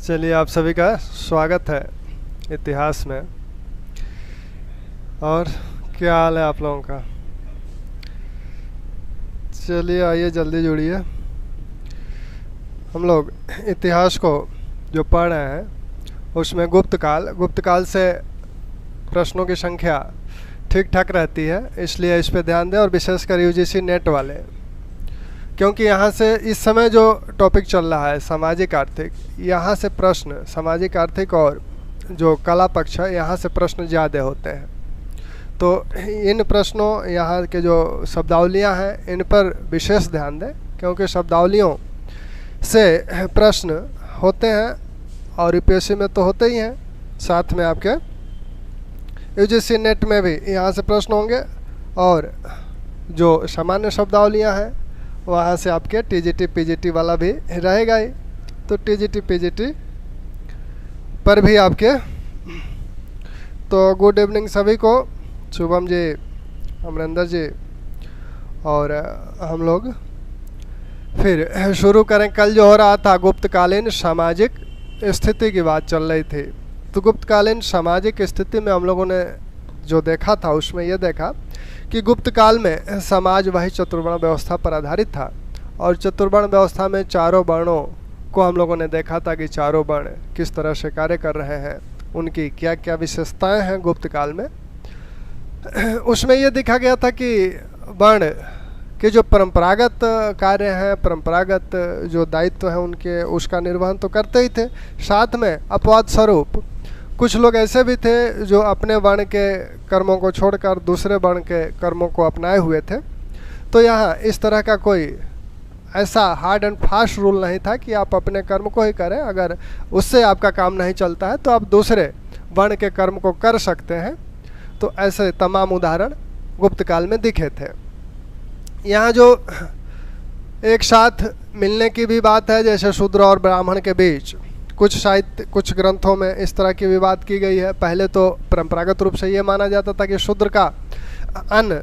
चलिए, आप सभी का स्वागत है इतिहास में। और क्या हाल है आप लोगों का? चलिए, आइए जल्दी जुड़िए। हम लोग इतिहास को जो पढ़ रहे हैं उसमें गुप्त काल से प्रश्नों की संख्या ठीक ठाक रहती है, इसलिए इस पे ध्यान दें। और विशेषकर यूजीसी नेट वाले, क्योंकि यहाँ से इस समय जो टॉपिक चल रहा है सामाजिक आर्थिक, यहाँ से प्रश्न सामाजिक आर्थिक और जो कला पक्ष है यहाँ से प्रश्न ज़्यादा होते हैं। तो इन प्रश्नों, यहाँ के जो शब्दावलियाँ हैं इन पर विशेष ध्यान दें, क्योंकि शब्दावलियों से प्रश्न होते हैं और यूपीएससी में तो होते ही हैं, साथ में आपके यूजीसी नेट में भी यहाँ से प्रश्न होंगे। और जो सामान्य शब्दावलियाँ हैं वहाँ से आपके टीजीटी पीजीटी वाला भी रहेगा ही। तो टीजीटी पीजीटी पर भी आपके। तो गुड इवनिंग सभी को, शुभम जी, अमरिंदर जी। और हम लोग फिर शुरू करें। कल जो हो रहा था गुप्तकालीन सामाजिक स्थिति की बात चल रही थी। तो गुप्तकालीन सामाजिक स्थिति में हम लोगों ने जो देखा था उसमें यह देखा कि गुप्त काल में समाज वही चतुर्वर्ण व्यवस्था पर आधारित था। और चतुर्वर्ण व्यवस्था में चारों वर्णों को हम लोगों ने देखा था कि चारों वर्ण किस तरह से कार्य कर रहे हैं, उनकी क्या क्या विशेषताएं हैं गुप्त काल में। उसमें ये देखा गया था कि वर्ण के जो परंपरागत कार्य हैं, परंपरागत जो दायित्व हैं उनके, उसका निर्वहन तो करते ही थे, साथ में अपवाद स्वरूप कुछ लोग ऐसे भी थे जो अपने वर्ण के कर्मों को छोड़कर दूसरे वर्ण के कर्मों को अपनाए हुए थे। तो यहाँ इस तरह का कोई ऐसा हार्ड एंड फास्ट रूल नहीं था कि आप अपने कर्म को ही करें, अगर उससे आपका काम नहीं चलता है तो आप दूसरे वर्ण के कर्म को कर सकते हैं। तो ऐसे तमाम उदाहरण गुप्त काल में दिखे थे। यहाँ जो एक साथ मिलने की भी बात है, जैसे शूद्र और ब्राह्मण के बीच कुछ साहित्य, कुछ ग्रंथों में इस तरह की भी बात की गई है। पहले तो परंपरागत रूप से ये माना जाता था कि शूद्र का अन्न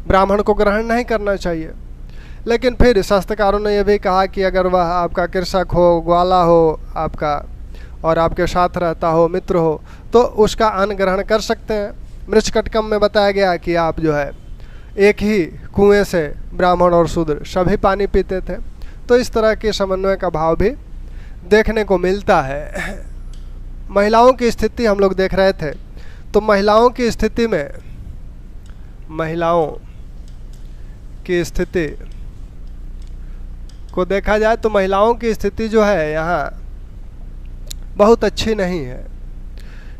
ब्राह्मण को ग्रहण नहीं करना चाहिए, लेकिन फिर शास्त्रकारों ने यह भी कहा कि अगर वह आपका कृषक हो, ग्वाला हो आपका, और आपके साथ रहता हो, मित्र हो, तो उसका अन्न ग्रहण कर सकते हैं। मृच्छकटकम में बताया गया कि आप जो है एक ही कुएं से ब्राह्मण और शूद्र सभी पानी पीते थे। तो इस तरह के समन्वय का भाव भी देखने को मिलता है। महिलाओं की स्थिति हम लोग देख रहे थे। तो महिलाओं की स्थिति में, महिलाओं की स्थिति को देखा जाए तो महिलाओं की स्थिति जो है यहाँ बहुत अच्छी नहीं है।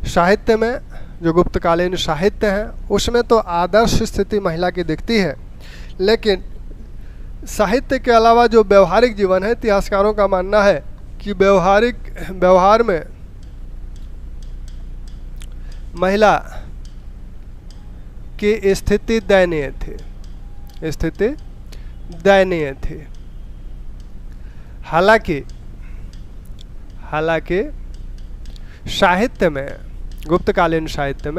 साहित्य में, जो गुप्तकालीन साहित्य है उसमें तो आदर्श स्थिति महिला की दिखती है, लेकिन साहित्य के अलावा जो व्यवहारिक जीवन है, इतिहासकारों का मानना है कि व्यवहार में महिला की स्थिति दयनीय थी, स्थिति दयनीय थी। हालांकि साहित्य में, गुप्तकालीन साहित्य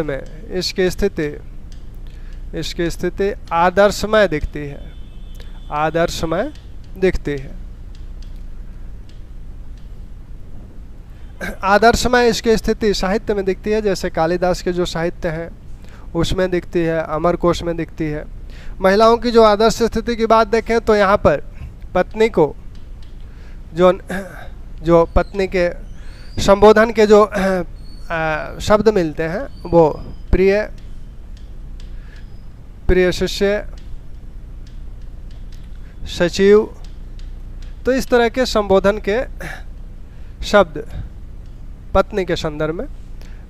में इसकी स्थिति आदर्शमय दिखती है, आदर्शमय दिखती है। आदर्शमय इसकी स्थिति साहित्य में दिखती है, जैसे कालिदास के जो साहित्य हैं उसमें दिखती है, अमरकोश में दिखती है। महिलाओं की जो आदर्श स्थिति की बात देखें तो यहाँ पर पत्नी को जो पत्नी के संबोधन के जो शब्द मिलते हैं वो प्रिय शिष्य, सचिव, तो इस तरह के संबोधन के शब्द पत्नी के संदर्भ में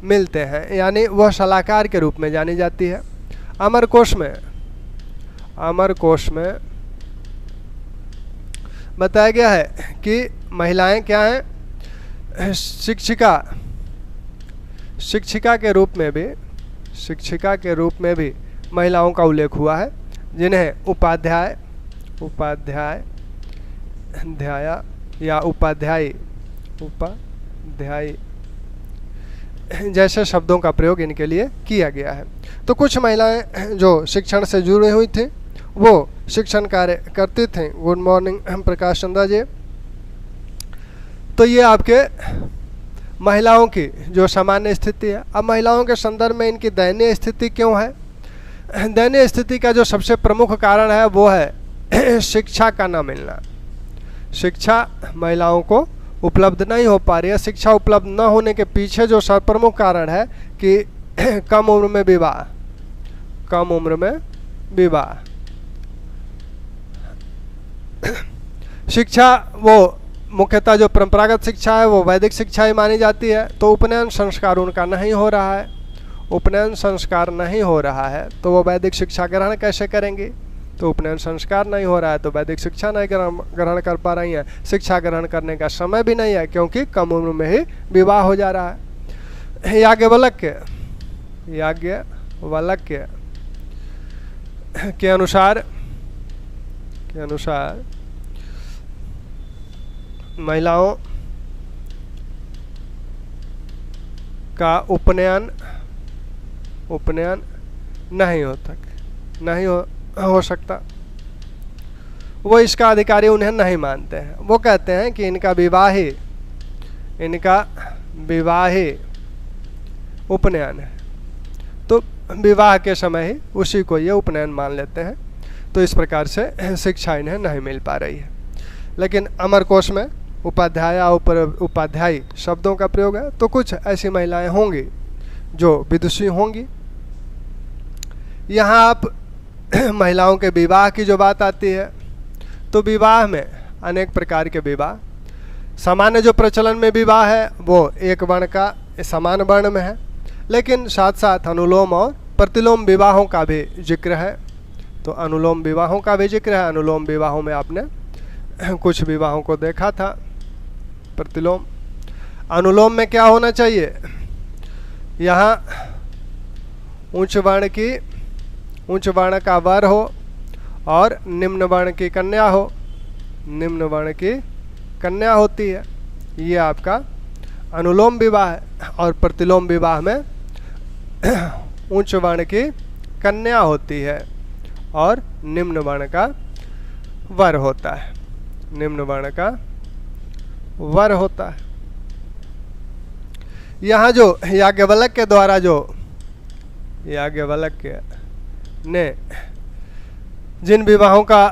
मिलते हैं, यानी वह सलाहकार के रूप में जानी जाती है। अमरकोश में बताया गया है कि महिलाएं क्या हैं, शिक्षिका के रूप में भी महिलाओं का उल्लेख हुआ है, जिन्हें उपाध्याय या उपाध्यायी जैसे शब्दों का प्रयोग इनके लिए किया गया है। तो कुछ महिलाएं जो शिक्षण से जुड़ी हुई थी वो शिक्षण कार्य करती थीं। गुड मॉर्निंग प्रकाश चंद्रा जी। तो ये आपके महिलाओं की जो सामान्य स्थिति है। अब महिलाओं के संदर्भ में इनकी दयनीय स्थिति क्यों है? दयनीय स्थिति का जो सबसे प्रमुख कारण है वो है शिक्षा का न मिलना। शिक्षा महिलाओं को उपलब्ध नहीं हो पा रही है। शिक्षा उपलब्ध न होने के पीछे जो सर्वप्रमुख कारण है कि कम उम्र में विवाह, कम उम्र में विवाह। शिक्षा वो मुख्यतः जो परंपरागत शिक्षा है वो वैदिक शिक्षा ही मानी जाती है। तो उपनयन संस्कार उनका नहीं हो रहा है, उपनयन संस्कार नहीं हो रहा है तो वो वैदिक शिक्षा ग्रहण कैसे करेंगी? तो उपनयन संस्कार नहीं हो रहा है तो वैदिक शिक्षा नहीं ग्रहण कर पा रही हैं। शिक्षा ग्रहण करने का समय भी नहीं है क्योंकि कम उम्र में ही विवाह हो जा रहा है। याज्ञवल्क्य के अनुसार महिलाओं का उपनयन नहीं हो सकता। वो इसका अधिकारी उन्हें नहीं मानते हैं। वो कहते हैं कि इनका विवाह ही उपनयन है, तो विवाह के समय ही उसी को ये उपनयन मान लेते हैं। तो इस प्रकार से शिक्षा इन्हें नहीं मिल पा रही है। लेकिन अमरकोश में उपाध्यायी शब्दों का प्रयोग है। तो कुछ ऐसी महिलाएं होंगी जो विदुषी होंगी। यहाँ आप महिलाओं के विवाह की जो बात आती है तो विवाह में अनेक प्रकार के विवाह। सामान्य जो प्रचलन में विवाह है वो एक वर्ण का समान वर्ण में है, लेकिन साथ साथ अनुलोम और प्रतिलोम विवाहों का भी जिक्र है। तो अनुलोम विवाहों का भी जिक्र है। अनुलोम विवाहों में आपने कुछ विवाहों को देखा था। प्रतिलोम, अनुलोम में क्या होना चाहिए? यहाँ उच्च वर्ण का वर हो और निम्न वर्ण की कन्या हो। निम्न वर्ण की कन्या होती है, ये आपका अनुलोम विवाह है। और प्रतिलोम विवाह में उच्च वर्ण की कन्या होती है और निम्न वर्ण का वर होता है। निम्न वर्ण का वर होता है। यहाँ जो याज्ञवल्क्य के द्वारा जो याज्ञवल्क्य ने जिन विवाहों का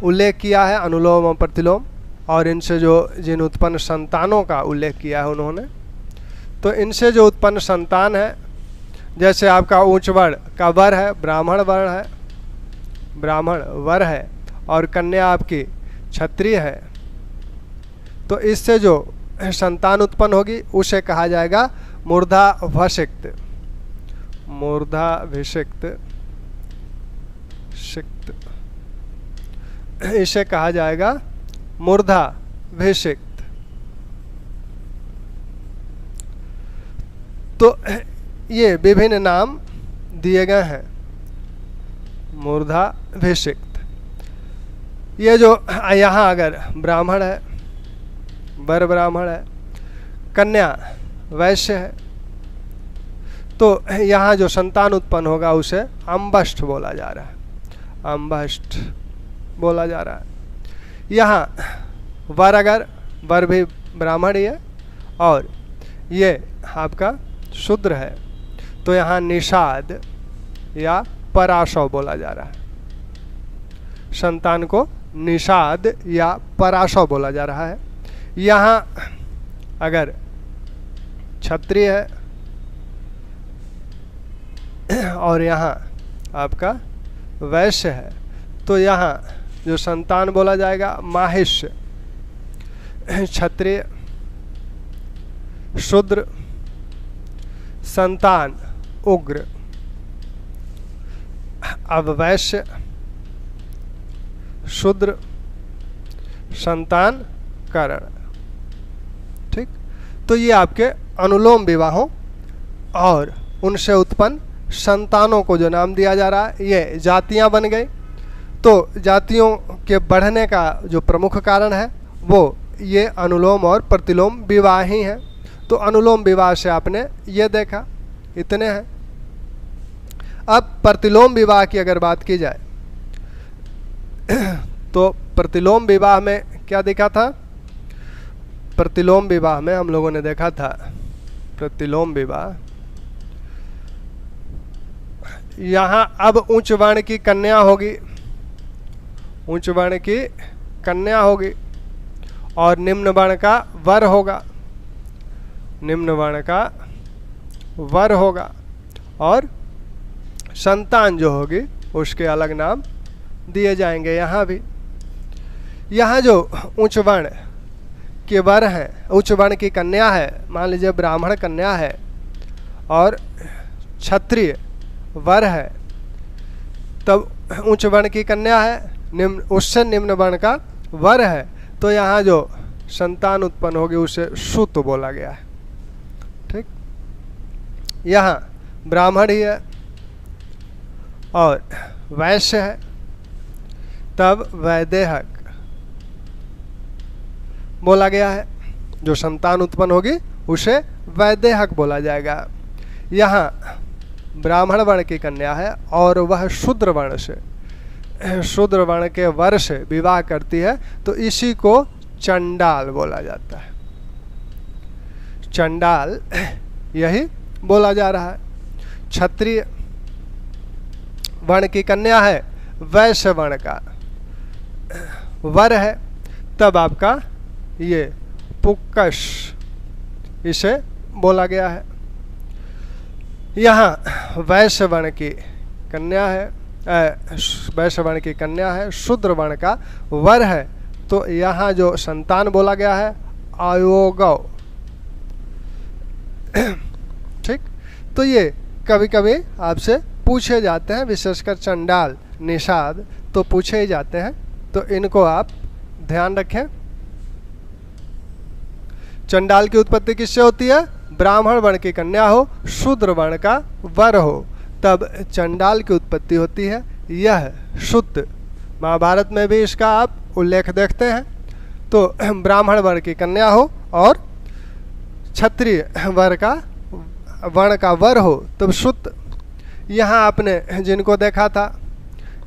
उल्लेख किया है, अनुलोम और प्रतिलोम, और इनसे जिन उत्पन्न संतानों का उल्लेख किया है उन्होंने, तो इनसे जो उत्पन्न संतान है, जैसे आपका उच्च वर्ण का वर है, ब्राह्मण वर है और कन्या आपकी क्षत्रिय है, तो इससे जो संतान उत्पन्न होगी उसे कहा जाएगा मूर्धाभिषिक्त। इसे कहा जाएगा मूर्धाभिषिक्त। तो ये विभिन्न नाम दिए गए हैं मूर्धाभिषिक्त। ये जो यहाँ अगर ब्राह्मण है, वर ब्राह्मण है, कन्या वैश्य है, तो यहाँ जो संतान उत्पन्न होगा उसे अम्बष्ठ बोला जा रहा है। अम्बष्ठ बोला जा रहा है। यहाँ वर भी ब्राह्मण ही है और ये आपका शूद्र है, तो यहाँ निषाद या पराशव बोला जा रहा है। संतान को निषाद या पराशव बोला जा रहा है। यहाँ अगर क्षत्रिय है और यहाँ आपका वैश्य है, तो यहाँ जो संतान बोला जाएगा माहिष्य, क्षत्रिय, शूद्र, संतान उग्र, अब वैश्य, शूद्र, संतान कर्ण। ठीक, तो ये आपके अनुलोम विवाहों और उनसे उत्पन्न संतानों को जो नाम दिया जा रहा है, ये जातियां बन गई। तो जातियों के बढ़ने का जो प्रमुख कारण है वो ये अनुलोम और प्रतिलोम विवाह ही हैं। तो अनुलोम विवाह से आपने ये देखा, इतने हैं। अब प्रतिलोम विवाह की अगर बात की जाए तो प्रतिलोम विवाह में क्या देखा था? प्रतिलोम विवाह में हम लोगों ने देखा था, प्रतिलोम विवाह, यहाँ अब उच्च वर्ण की कन्या होगी, उच्च वर्ण की कन्या होगी और निम्न वर्ण का वर होगा, निम्न वर्ण का वर होगा और संतान जो होगी उसके अलग नाम दिए जाएंगे। यहाँ भी, यहाँ जो उच्च वर्ण के वर हैं, उच्च वर्ण की कन्या है, मान लीजिए ब्राह्मण कन्या है और क्षत्रिय वर है, तब उच्च वर्ण की कन्या है, निम्न उससे निम्न वर्ण का वर है, तो यहाँ जो संतान उत्पन्न होगी उसे श्रुत बोला गया है। ठीक, यहाँ ब्राह्मण ही है और वैश्य है, तब वैदेहक बोला गया है, जो संतान उत्पन्न होगी उसे वैदेहक बोला जाएगा। यहाँ ब्राह्मण वर्ण की कन्या है और वह शूद्र वर्ण से, शूद्र वर्ण के वर से विवाह करती है, तो इसी को चंडाल बोला जाता है। चंडाल यही बोला जा रहा है। क्षत्रिय वर्ण की कन्या है, वैश्य वर्ण का वर है, तब आपका ये पुक्कश इसे बोला गया है। यहाँ वैश्य वर्ण की कन्या है, वैश्य वर्ण की कन्या है, शूद्र वर्ण का वर है, तो यहाँ जो संतान बोला गया है अयोगव। ठीक, तो ये कभी कभी आपसे पूछे जाते हैं, विशेषकर चंडाल निषाद तो पूछे ही जाते हैं, तो इनको आप ध्यान रखें। चंडाल की उत्पत्ति किससे होती है? ब्राह्मण वर्ण की कन्या हो, शूद्र वर्ण का वर हो, तब चंडाल की उत्पत्ति होती है। यह शुद्ध, महाभारत में भी इसका आप उल्लेख देखते हैं। तो ब्राह्मण वर्ण की कन्या हो और क्षत्रिय वर्ण का वर हो, तब शुद्ध। यहाँ आपने जिनको देखा था,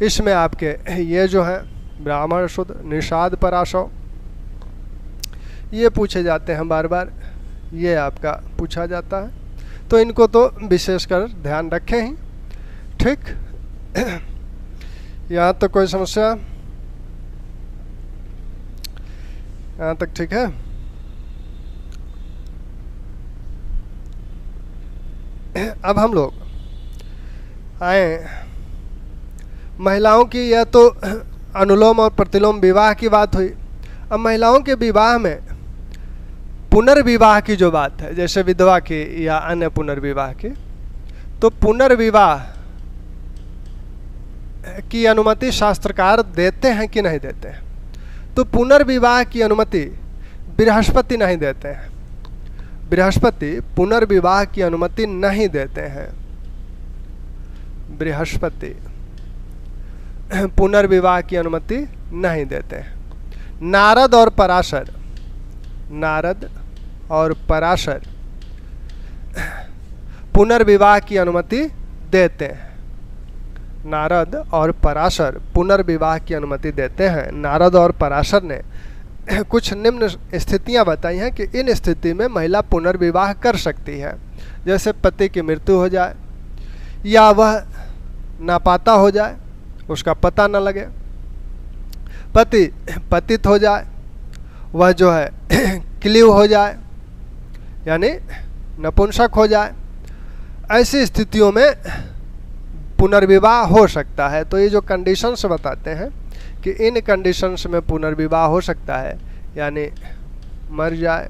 इसमें आपके ये जो है ब्राह्मण, शुद्ध, निषाद, पराशव, ये पूछे जाते हैं बार बार, ये आपका पूछा जाता है, तो इनको तो विशेषकर ध्यान रखें ही। ठीक, यहाँ तक कोई समस्या? यहाँ तक ठीक है? अब हम लोग आए महिलाओं की, यह तो अनुलोम और प्रतिलोम विवाह की बात हुई। अब महिलाओं के विवाह में पुनर्विवाह की जो बात है, जैसे विधवा की या अन्य पुनर्विवाह की, तो पुनर्विवाह की अनुमति शास्त्रकार देते हैं कि नहीं देते हैं? तो पुनर्विवाह की अनुमति बृहस्पति नहीं देते हैं। बृहस्पति पुनर्विवाह की अनुमति नहीं देते हैं। बृहस्पति पुनर्विवाह की अनुमति नहीं देते हैं। नारद और पराशर, नारद और पराशर पुनर्विवाह की अनुमति देते हैं। नारद और पराशर पुनर्विवाह की अनुमति देते हैं। नारद और पराशर ने कुछ निम्न स्थितियां बताई हैं कि इन स्थिति में महिला पुनर्विवाह कर सकती है, जैसे पति की मृत्यु हो जाए या वह नापाता हो जाए, उसका पता न लगे, पति पतित हो जाए, वह जो है क्लीव हो जाए यानी नपुंसक हो जाए, ऐसी स्थितियों में पुनर्विवाह हो सकता है। तो ये जो कंडीशंस बताते हैं कि इन कंडीशंस में पुनर्विवाह हो सकता है, यानी मर जाए,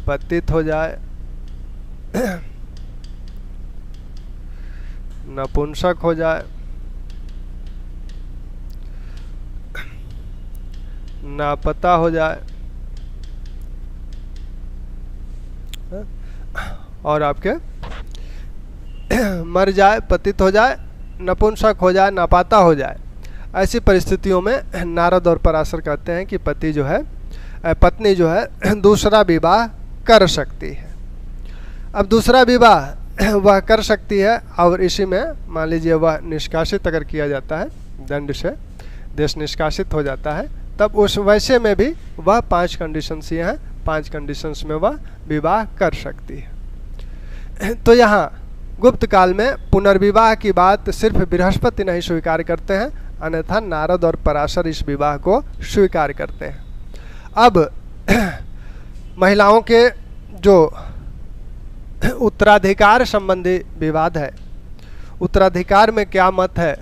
पतित हो जाए, नपुंसक हो जाए, नापता हो जाए और आपके मर जाए, पतित हो जाए, नपुंसक हो जाए, नापाता हो जाए, ऐसी परिस्थितियों में नारद और पराशर कहते हैं कि पति जो है, पत्नी जो है दूसरा विवाह कर सकती है। अब दूसरा विवाह वह कर सकती है और इसी में मान लीजिए वह निष्कासित अगर किया जाता है, दंड से देश निष्कासित हो जाता है, तब उस वैसे में भी वह 5 कंडीशंस ये हैं, 5 कंडीशंस में वह विवाह कर सकती है। तो यहाँ गुप्त काल में पुनर्विवाह की बात सिर्फ बृहस्पति नहीं स्वीकार करते हैं, अन्यथा नारद और पराशर इस विवाह को स्वीकार करते हैं। अब महिलाओं के जो उत्तराधिकार संबंधी विवाद है, उत्तराधिकार में क्या मत है,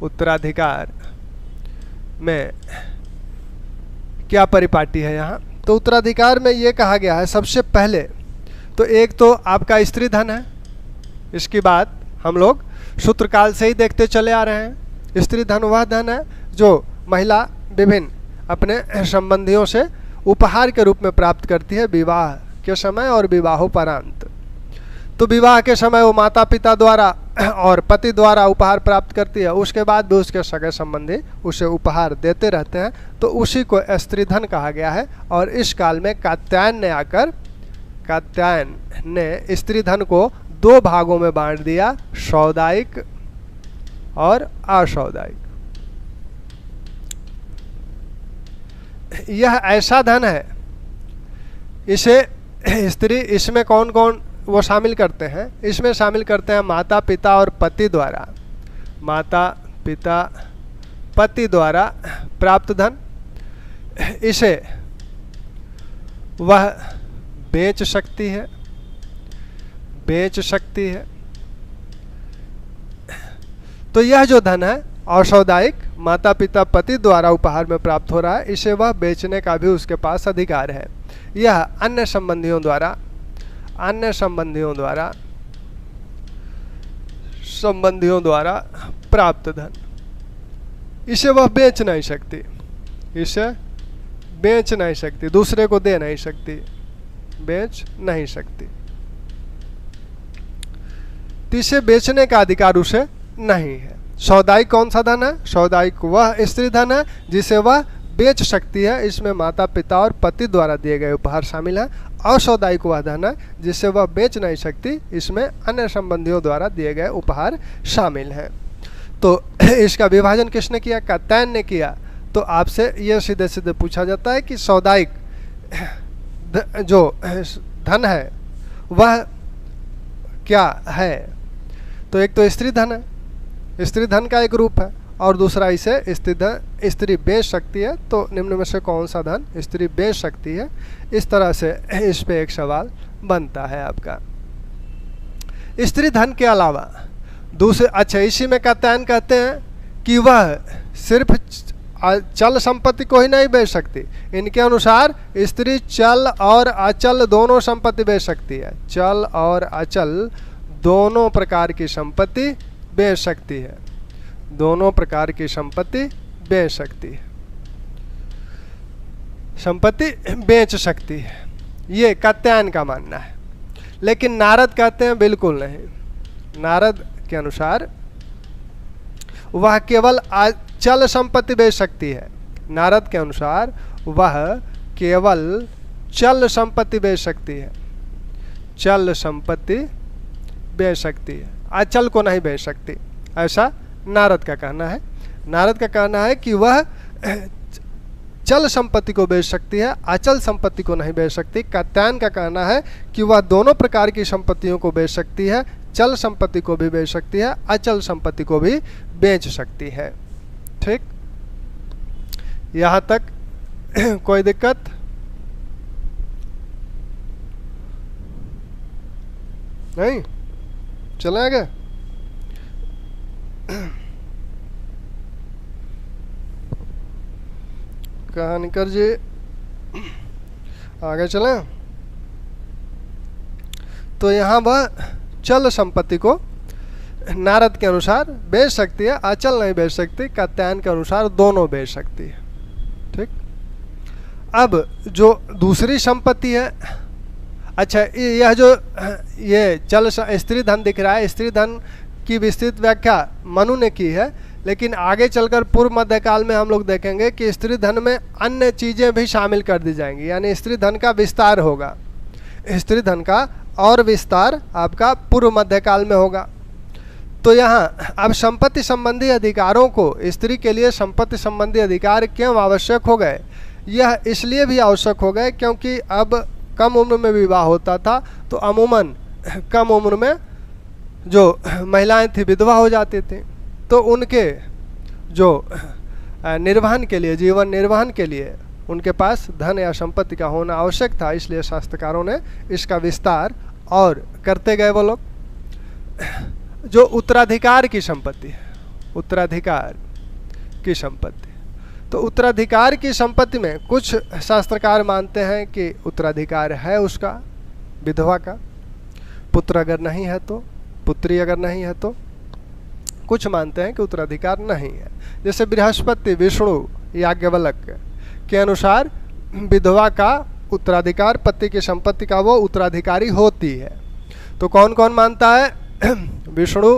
उत्तराधिकार में क्या परिपाटी है यहाँ, तो उत्तराधिकार में ये कहा गया है सबसे पहले तो एक तो आपका स्त्री धन है, इसकी बात हम लोग सूत्रकाल से ही देखते चले आ रहे हैं। स्त्री धन वह धन है जो महिला विभिन्न अपने संबंधियों से उपहार के रूप में प्राप्त करती है विवाह के समय और विवाहोपरांत। तो विवाह के समय वो माता पिता द्वारा और पति द्वारा उपहार प्राप्त करती है, उसके बाद भी उसके सगे संबंधी उसे उपहार देते रहते हैं, तो उसी को स्त्री धन कहा गया है। और इस काल में कात्यायन ने आकर, कात्यायन ने स्त्री धन को 2 भागों में बांट दिया, सौदायिक और असौदायिक। यह ऐसा धन है, इसे स्त्री, इसमें कौन कौन वो शामिल करते हैं, इसमें शामिल करते हैं माता पिता और पति द्वारा, माता पिता पति द्वारा प्राप्त धन। इसे वह बेच सकती है, बेच सकती है। तो यह जो धन है असौदायिक, माता पिता पति द्वारा उपहार में प्राप्त हो रहा है, इसे वह बेचने का भी उसके पास अधिकार है। यह अन्य संबंधियों द्वारा, अन्य संबंधियों द्वारा प्राप्त धन, इसे वह बेच नहीं सकती, इसे बेच नहीं सकती, दूसरे को दे नहीं सकती, बेच नहीं सकती। तो इसे बेचने का अधिकार उसे नहीं है। सौदायिक कौन सा धन है, सौदायिक वह स्त्री धन है जिसे वह बेच सकती है, इसमें माता पिता और पति द्वारा दिए गए उपहार शामिल है। असौदायिक वह धन है जिसे वह बेच नहीं सकती, इसमें अन्य संबंधियों द्वारा दिए गए उपहार शामिल हैं। तो इसका विभाजन किसने किया, कात्यायन ने किया। तो आपसे यह सीधे सीधे पूछा जाता है कि सौदायिक जो धन है वह क्या है, तो एक तो स्त्री धन है, स्त्री धन का एक रूप है, और दूसरा इसे स्त्री बेच सकती है। तो निम्न में से कौन सा धन स्त्री बेच सकती है, इस तरह से इस पे एक सवाल बनता है आपका। स्त्री धन के अलावा दूसरे, अच्छा इसी में कात्यायन कहते हैं कि वह सिर्फ चल संपत्ति को ही नहीं बेच सकती, इनके अनुसार स्त्री चल और अचल दोनों संपत्ति बेच सकती है, चल और अचल दोनों प्रकार की संपत्ति बेच सकती है, दोनों प्रकार की संपत्ति बेच सकती है, संपत्ति बेच सकती है, ये कात्यायन का मानना है। लेकिन नारद कहते हैं बिल्कुल नहीं, नारद के अनुसार वह केवल चल संपत्ति बेच सकती है, नारद के अनुसार वह केवल चल संपत्ति बेच सकती है, चल संपत्ति बेच सकती है, अचल को नहीं बेच सकती, ऐसा नारद का कहना है। नारद का कहना है कि वह चल संपत्ति को बेच सकती है, अचल संपत्ति को नहीं बेच सकती। कात्यायन का कहना है कि वह दोनों प्रकार की संपत्तियों को बेच सकती है, चल संपत्ति को भी बेच सकती है, अचल संपत्ति को भी बेच सकती है। ठीक, यहाँ तक कोई दिक्कत नहीं, चले आगे। कहानीकर जी आगे चलें। तो यहाँ वह चल संपत्ति को नारद के अनुसार बेच सकती है, अचल नहीं बेच सकती। कात्यायन के अनुसार दोनों बेच सकती है। ठीक, अब जो दूसरी संपत्ति है, अच्छा यह जो ये चल स्त्री धन दिख रहा है, स्त्री धन की विस्तृत व्याख्या मनु ने की है, लेकिन आगे चलकर पूर्व मध्यकाल में हम लोग देखेंगे कि स्त्री धन में अन्य चीज़ें भी शामिल कर दी जाएंगी, यानी स्त्री धन का विस्तार होगा। स्त्री धन का और विस्तार आपका पूर्व मध्यकाल में होगा। तो यहाँ अब संपत्ति संबंधी अधिकारों को, स्त्री के लिए संपत्ति संबंधी अधिकार क्यों आवश्यक हो गए? यह इसलिए भी आवश्यक हो गए क्योंकि अब कम उम्र में विवाह होता था, तो अमूमन कम उम्र में जो महिलाएं थी विधवा हो जाती थी, तो उनके जो निर्वहन के लिए, जीवन निर्वहन के लिए उनके पास धन या संपत्ति का होना आवश्यक था। इसलिए शास्त्रकारों ने इसका विस्तार और करते गए वो लोग। जो उत्तराधिकार की संपत्ति है, उत्तराधिकार की संपत्ति, तो उत्तराधिकार की संपत्ति में कुछ शास्त्रकार मानते हैं कि उत्तराधिकार है उसका, विधवा का, पुत्र अगर नहीं है तो, पुत्री अगर नहीं है तो। कुछ मानते हैं कि उत्तराधिकार नहीं है। जैसे बृहस्पति, विष्णु, याज्ञवल्क के अनुसार विधवा का उत्तराधिकार, पति की संपत्ति का वो उत्तराधिकारी होती है। तो कौन कौन मानता है? विष्णु,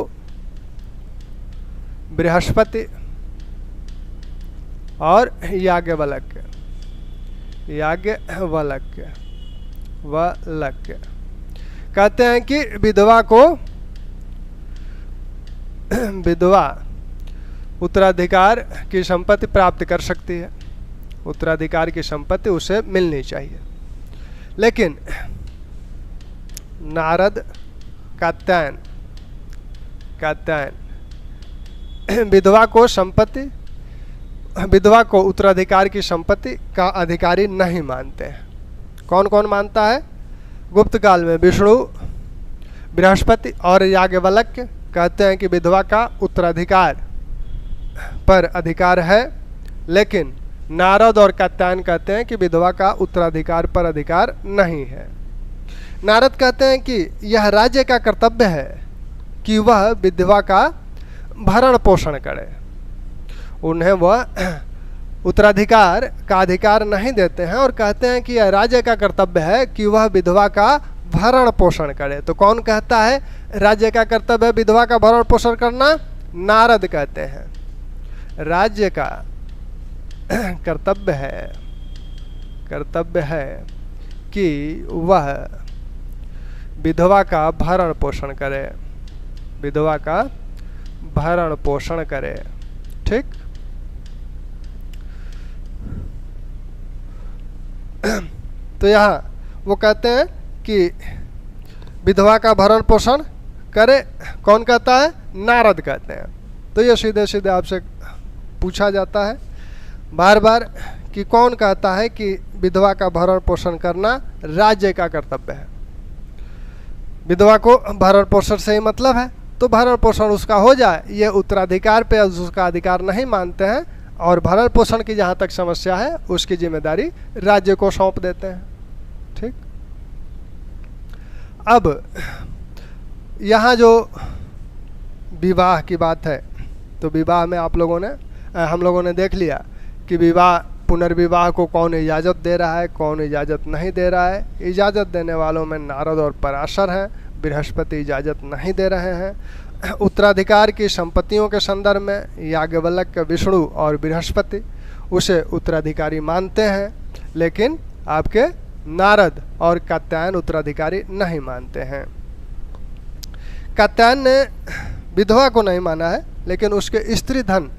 बृहस्पति और याज्ञवल्क। कहते हैं कि विधवा को, विधवा उत्तराधिकार की संपत्ति प्राप्त कर सकती है, उत्तराधिकार की संपत्ति उसे मिलनी चाहिए। लेकिन नारद, कात्यायन विधवा को संपत्ति, विधवा को उत्तराधिकार की संपत्ति का अधिकारी नहीं मानते हैं। कौन कौन मानता है? गुप्त काल में विष्णु, बृहस्पति और याज्ञवल्क कहते हैं कि विधवा का उत्तराधिकार पर अधिकार है, लेकिन नारद और कात्यायन कहते हैं कि विधवा का उत्तराधिकार पर अधिकार नहीं है। नारद कहते हैं कि यह राज्य का कर्तव्य है कि वह विधवा का भरण पोषण करे। उन्हें वह उत्तराधिकार का अधिकार नहीं देते हैं और कहते हैं कि यह राज्य का कर्तव्य है कि वह विधवा का भरण पोषण करे। तो कौन कहता है राज्य का कर्तव्य है विधवा का भरण पोषण करना? नारद कहते हैं राज्य का कर्तव्य है कि वह विधवा का भरण पोषण करे, विधवा का भरण पोषण करे। ठीक। तो यहाँ वो कहते हैं कि विधवा का भरण पोषण करे। कौन कहता है? नारद कहते हैं। तो ये सीधे सीधे आपसे पूछा जाता है बार बार कि कौन कहता है कि विधवा का भरण पोषण करना राज्य का कर्तव्य है? विधवा को भरण पोषण से ही मतलब है, तो भरण पोषण उसका हो जाए, ये उत्तराधिकार पे उसका अधिकार नहीं मानते हैं और भरण पोषण की जहाँ तक समस्या है उसकी जिम्मेदारी राज्य को सौंप देते हैं। ठीक। अब यहाँ जो विवाह की बात है, तो विवाह में हम लोगों ने देख लिया कि विवाह, पुनर्विवाह को कौन इजाज़त दे रहा है, कौन इजाज़त नहीं दे रहा है। इजाज़त देने वालों में नारद और पराशर हैं, बृहस्पति इजाज़त नहीं दे रहे हैं। उत्तराधिकार की संपत्तियों के संदर्भ में याज्ञवल्क, विष्णु और बृहस्पति उसे उत्तराधिकारी मानते हैं, लेकिन आपके नारद और कात्यायन उत्तराधिकारी नहीं मानते हैं। कात्यायन ने विधवा को नहीं माना है, लेकिन उसके स्त्री धन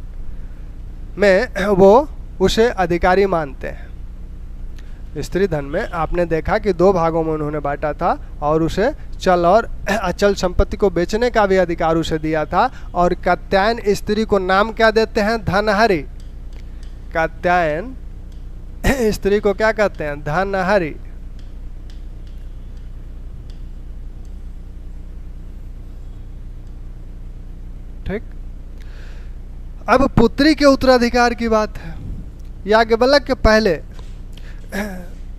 में वो उसे अधिकारी मानते हैं। स्त्री धन में आपने देखा कि 2 भागों में उन्होंने बांटा था और उसे चल और अचल संपत्ति को बेचने का भी अधिकार उसे दिया था। और कात्यायन स्त्री को नाम क्या देते हैं? धनहरी। कात्यायन स्त्री को क्या कहते हैं? धनहरी। ठीक। अब पुत्री के उत्तराधिकार की बात है। याज्ञवल्क के पहले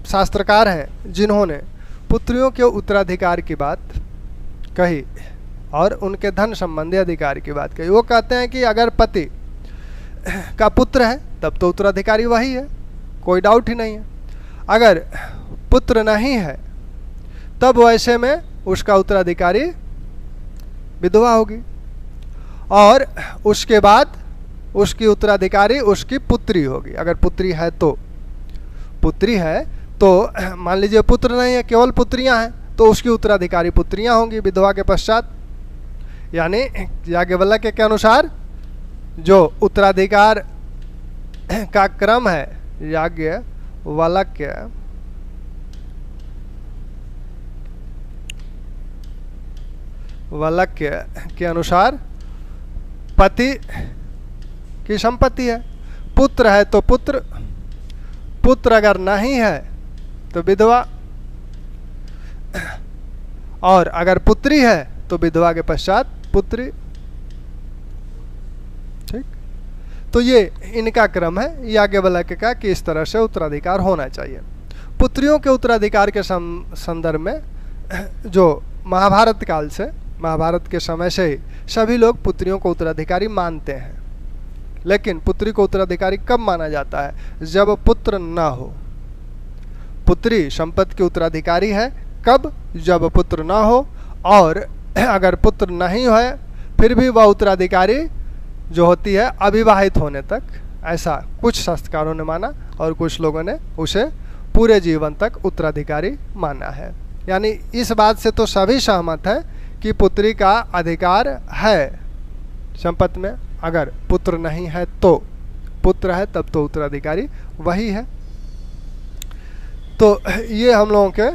शास्त्रकार हैं जिन्होंने पुत्रियों के उत्तराधिकार की बात कही और उनके धन संबंधी अधिकार की बात कही। वो कहते हैं कि अगर पति का पुत्र है तब तो उत्तराधिकारी वही है, कोई डाउट ही नहीं है। अगर पुत्र नहीं है तब वैसे में उसका उत्तराधिकारी विधवा होगी और उसके बाद उसकी उत्तराधिकारी उसकी पुत्री होगी। अगर पुत्री है तो, पुत्री है तो मान लीजिए पुत्र नहीं है, केवल पुत्रियां हैं, तो उसकी उत्तराधिकारी पुत्रियां होंगी विधवा के पश्चात। यानी याज्ञवल्क्य के अनुसार जो उत्तराधिकार का क्रम है, याज्ञवल्क्य के अनुसार पति की संपत्ति है। पुत्र है तो पुत्र, पुत्र अगर नहीं है तो विधवा, और अगर पुत्री है तो विधवा के पश्चात पुत्री। ठीक, तो ये इनका क्रम है याज्ञवल्क्य का कि इस तरह से उत्तराधिकार होना चाहिए। पुत्रियों के उत्तराधिकार के संदर्भ में जो महाभारत काल से, महाभारत के समय से ही सभी लोग पुत्रियों को उत्तराधिकारी मानते हैं। लेकिन पुत्री को उत्तराधिकारी कब माना जाता है? जब पुत्र न हो। पुत्री संपत्ति की उत्तराधिकारी है कब? जब पुत्र न हो, और अगर पुत्र नहीं है फिर भी वह उत्तराधिकारी जो होती है अविवाहित होने तक, ऐसा कुछ शास्त्रकारों ने माना और कुछ लोगों ने उसे पूरे जीवन तक उत्तराधिकारी माना है। यानी इस बात से तो सभी सहमत हैं कि पुत्री का अधिकार है संपत्ति में। अगर पुत्र नहीं है तो, पुत्र है तब तो उत्तराधिकारी वही है। तो ये हम लोगों के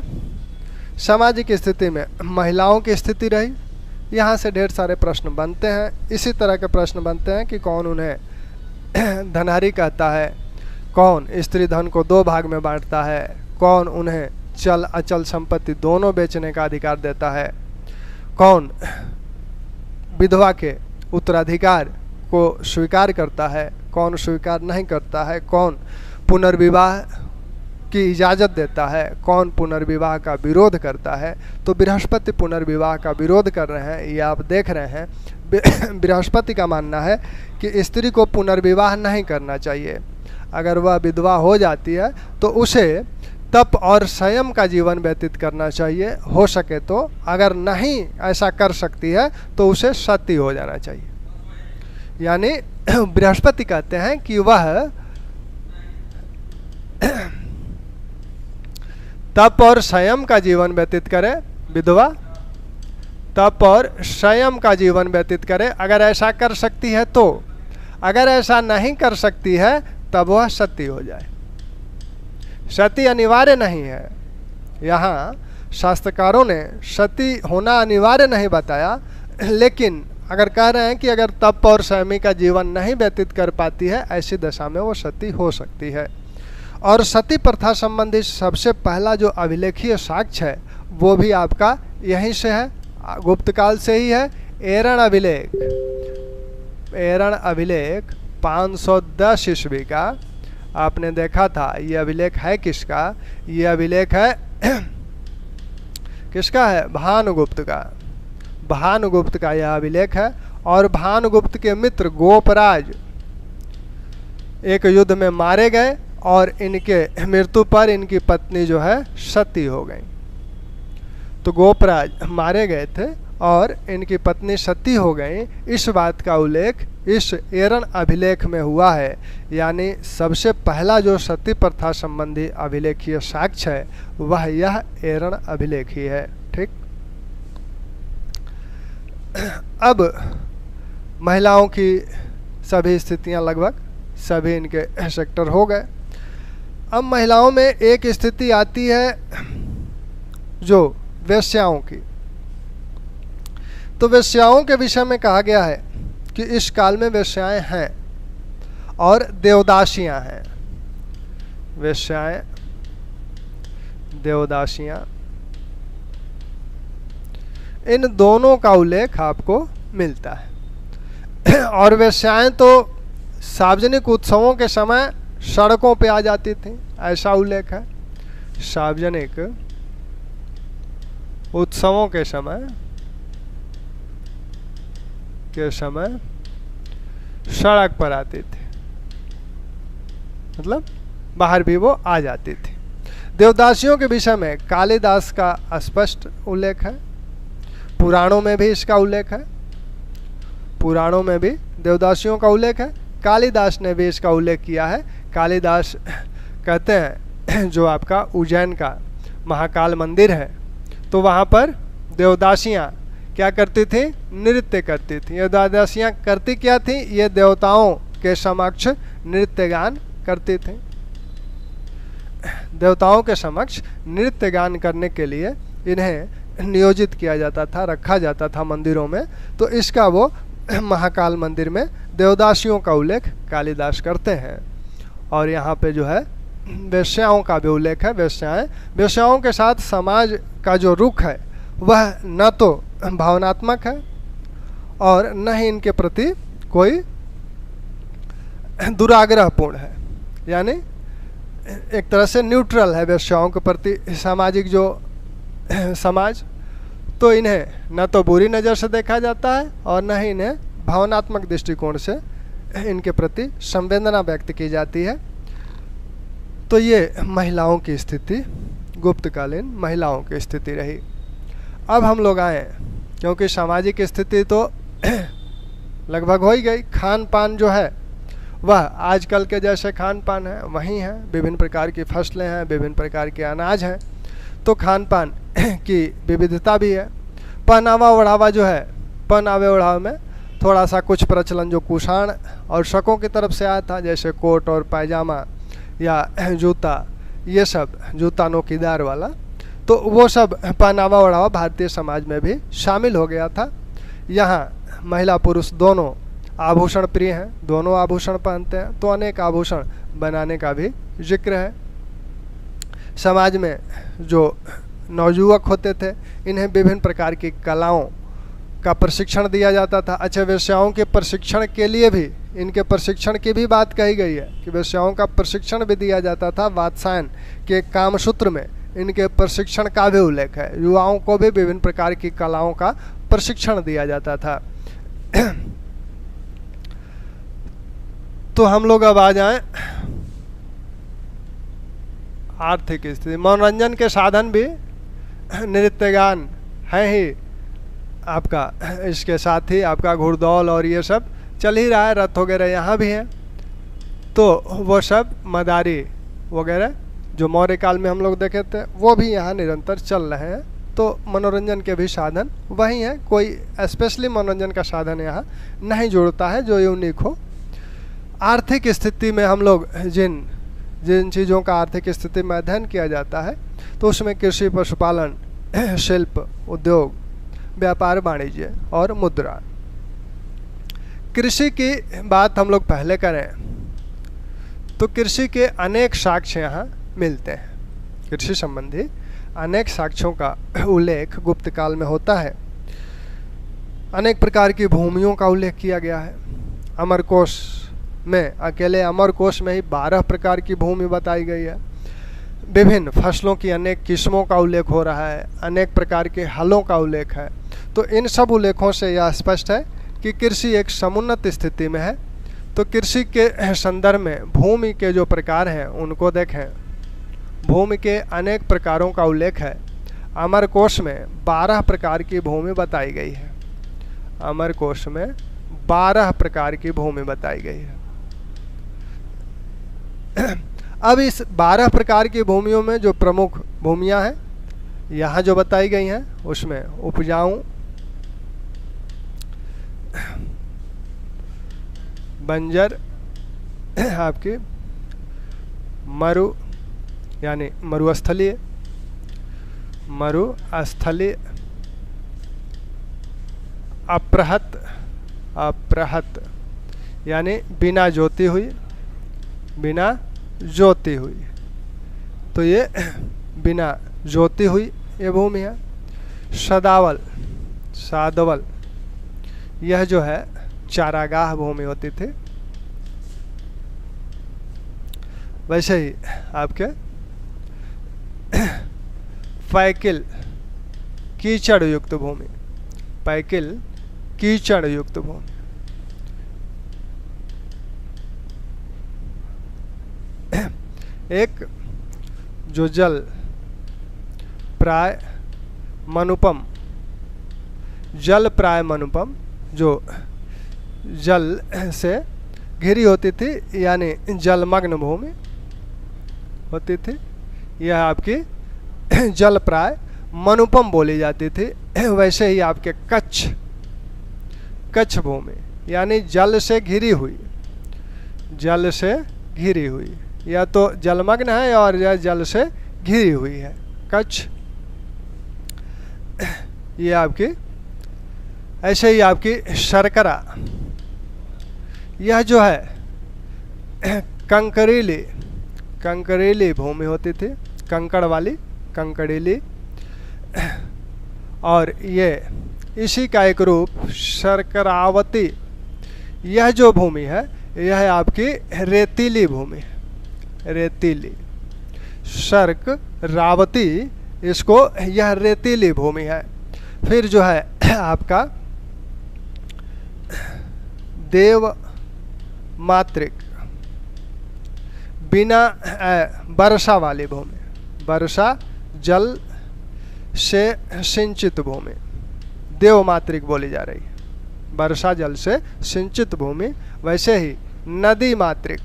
सामाजिक स्थिति में महिलाओं की स्थिति रही। यहाँ से ढेर सारे प्रश्न बनते हैं। इसी तरह के प्रश्न बनते हैं कि कौन उन्हें धनहरी कहता है, कौन स्त्री धन को 2 भाग में बांटता है, कौन उन्हें चल अचल संपत्ति दोनों बेचने का अधिकार देता है, कौन विधवा के उत्तराधिकार को स्वीकार करता है, कौन स्वीकार नहीं करता है, कौन पुनर्विवाह की इजाज़त देता है, कौन पुनर्विवाह का विरोध करता है। तो बृहस्पति पुनर्विवाह का विरोध कर रहे हैं, ये आप देख रहे हैं। बृहस्पति का मानना है कि स्त्री को पुनर्विवाह नहीं करना चाहिए। अगर वह विधवा हो जाती है तो उसे तप और संयम का जीवन व्यतीत करना चाहिए, हो सके तो। अगर नहीं ऐसा कर सकती है तो उसे सती हो जाना चाहिए। यानी बृहस्पति कहते हैं कि वह तप और संयम का जीवन व्यतीत करे, विधवा तप और संयम का जीवन व्यतीत करे अगर ऐसा कर सकती है तो। अगर ऐसा नहीं कर सकती है तब वह सती हो जाए। सती अनिवार्य नहीं है। यहाँ शास्त्रकारों ने सती होना अनिवार्य नहीं बताया, लेकिन अगर कह रहे हैं कि अगर तप और संयमी का जीवन नहीं व्यतीत कर पाती है, ऐसी दशा में वो सती हो सकती है। और सती प्रथा संबंधी सबसे पहला जो अभिलेखीय साक्ष्य है वो भी आपका यहीं से है, गुप्त काल से ही है। एरण अभिलेख, एरण अभिलेख 510 ईस्वी का आपने देखा था। ये अभिलेख है किसका? ये अभिलेख है किसका है? भानुगुप्त का। भानुगुप्त का यह अभिलेख है। और भानुगुप्त के मित्र गोपराज एक युद्ध में मारे गए और इनके मृत्यु पर इनकी पत्नी जो है सती हो गई। तो गोपराज मारे गए थे और इनकी पत्नी सती हो गई। इस बात का उल्लेख इस एरण अभिलेख में हुआ है। यानी सबसे पहला जो सती प्रथा संबंधी अभिलेखीय साक्ष्य है वह यह एरण अभिलेख ही है। ठीक। अब महिलाओं की सभी स्थितियां लगभग सभी इनके सेक्टर हो गए। अब महिलाओं में एक स्थिति आती है जो वेश्याओं की। तो वेश्याओं के विषय में कहा गया है कि इस काल में वेश्याएं हैं और देवदासियां हैं। वेश्याएं, देवदासियां, इन दोनों का उल्लेख आपको मिलता है। और वेश्याएं तो सार्वजनिक उत्सवों के समय सड़कों पे आ जाती थी, ऐसा उल्लेख है। सार्वजनिक उत्सवों के समय सड़क पर आती थी, मतलब बाहर भी वो आ जाती थी। देवदासियों के विषय में कालिदास का स्पष्ट उल्लेख है। पुराणों में भी इसका उल्लेख है। पुराणों में भी देवदासियों का उल्लेख है। कालिदास ने भी इसका उल्लेख किया है। कालिदास कहते हैं जो आपका उज्जैन का महाकाल मंदिर है तो वहाँ पर देवदासियाँ क्या करती थी? नृत्य करती थी। ये द्वादशियाँ करती क्या थी? ये देवताओं के समक्ष नृत्य गान करती थी। देवताओं के समक्ष नृत्य गान करने के लिए इन्हें नियोजित किया जाता था, रखा जाता था मंदिरों में। तो इसका वो महाकाल मंदिर में देवदासियों का उल्लेख कालिदास करते हैं। और यहाँ पे जो है वेश्याओं का भी उल्लेख है। वेश्याओं के साथ समाज का जो रुख है वह न तो भावनात्मक है और न ही इनके प्रति कोई दुराग्रहपूर्ण है, यानी एक तरह से न्यूट्रल है वेश्याओं के प्रति सामाजिक जो समाज। तो इन्हें न तो बुरी नज़र से देखा जाता है और न ही इन्हें भावनात्मक दृष्टिकोण से इनके प्रति संवेदना व्यक्त की जाती है। तो ये महिलाओं की स्थिति, गुप्तकालीन महिलाओं की स्थिति रही। अब हम लोग आए, क्योंकि सामाजिक स्थिति तो लगभग हो ही गई। खान पान जो है वह आजकल के जैसे खान पान है वही है, विभिन्न प्रकार की फसलें हैं, विभिन्न प्रकार के अनाज हैं, तो खान पान की विविधता भी है। पहनावा ओढ़ावा जो है, पहनावे ओढ़ावे में थोड़ा सा कुछ प्रचलन जो कुषाण और शकों की तरफ से आया था, जैसे कोट और पायजामा या जूता, ये सब जूता नोकीदार वाला, तो वो सब पहनावा ओढ़ावा भारतीय समाज में भी शामिल हो गया था। यहाँ महिला पुरुष दोनों आभूषण प्रिय हैं, दोनों आभूषण पहनते हैं, तो अनेक आभूषण बनाने का भी जिक्र है। समाज में जो नवयुवक होते थे इन्हें विभिन्न प्रकार की कलाओं का प्रशिक्षण दिया जाता था। अच्छा, वेश्याओं के प्रशिक्षण के लिए भी, इनके प्रशिक्षण की भी बात कही गई है कि वेश्याओं का प्रशिक्षण भी दिया जाता था। वात्सायन के कामसूत्र में इनके प्रशिक्षण का भी उल्लेख है। युवाओं को भी विभिन्न प्रकार की कलाओं का प्रशिक्षण दिया जाता था। तो हम लोग अब आ जाएं आर्थिक स्थिति। मनोरंजन के साधन भी नृत्य गान है ही आपका, इसके साथ ही आपका घुड़दौड़ और ये सब चल ही रहा है, रथ वगैरह यहाँ भी हैं। तो वो सब मदारी वगैरह जो मौर्य काल में हम लोग देखे थे वो भी यहाँ निरंतर चल रहे हैं। तो मनोरंजन के भी साधन वही हैं, कोई स्पेशली मनोरंजन का साधन यहाँ नहीं जुड़ता है जो यूनिक हो। आर्थिक स्थिति में हम लोग जिन जिन चीज़ों का आर्थिक स्थिति में अध्ययन किया जाता है तो उसमें कृषि, पशुपालन, शिल्प, उद्योग, व्यापार, वाणिज्य और मुद्रा। कृषि की बात हम लोग पहले करें तो कृषि के अनेक साक्ष्य यहाँ मिलते हैं। कृषि संबंधी अनेक साक्ष्यों का उल्लेख गुप्त काल में होता है। अनेक प्रकार की भूमियों का उल्लेख किया गया है। अमरकोश में, अकेले अमरकोश में ही 12 प्रकार की भूमि बताई गई है। विभिन्न फसलों की अनेक किस्मों का उल्लेख हो रहा है, अनेक प्रकार के हलों का उल्लेख है। तो इन सब उल्लेखों से यह स्पष्ट है कि कृषि एक समुन्नत स्थिति में है। तो कृषि के संदर्भ में भूमि के जो प्रकार हैं उनको देखें। भूमि के अनेक प्रकारों का उल्लेख है। अमरकोश में 12 प्रकार की भूमि बताई गई है। अमरकोश में 12 प्रकार की भूमि बताई गई है। अब इस 12 प्रकार की भूमियों में जो प्रमुख भूमियां हैं यहाँ जो बताई गई हैं उसमें उपजाऊ, बंजर, आपकी मरु यानी मरुस्थलीय, अप्रहत यानी बिना जोती हुई, तो ये बिना जोती हुई ये भूमि है। सादवल यह जो है चारागाह भूमि होती थी। वैसे ही आपके पैकिल कीचड़ युक्त भूमि, कीचड़ युक्त भूमि। एक जो जल प्राय मनुपम, जो जल से घिरी होती थी यानी जलमग्न भूमि होती थी, यह आपकी जल प्राय मनुपम बोली जाती थी। वैसे ही आपके कच्छ भूमि यानी जल से घिरी हुई, जल से घिरी हुई, या तो जलमग्न है और यह जल से घिरी हुई है, कच्छ। ये आपकी, ऐसे ही आपकी शर्करा, यह जो है कंकरीली भूमि होती थी, कंकड़ वाली, कंकड़ीली। और ये इसी का एक रूप शर्करावती, यह जो भूमि है यह है आपकी रेतीली भूमि, रेतीली। शर्क रावती, इसको, यह रेतीली भूमि है। फिर जो है आपका देव मातृक, बिना वर्षा वाली भूमि, वर्षा जल से सिंचित भूमि, देव मातृक बोली जा रही है, वर्षा जल से सिंचित भूमि। वैसे ही नदी मातृक,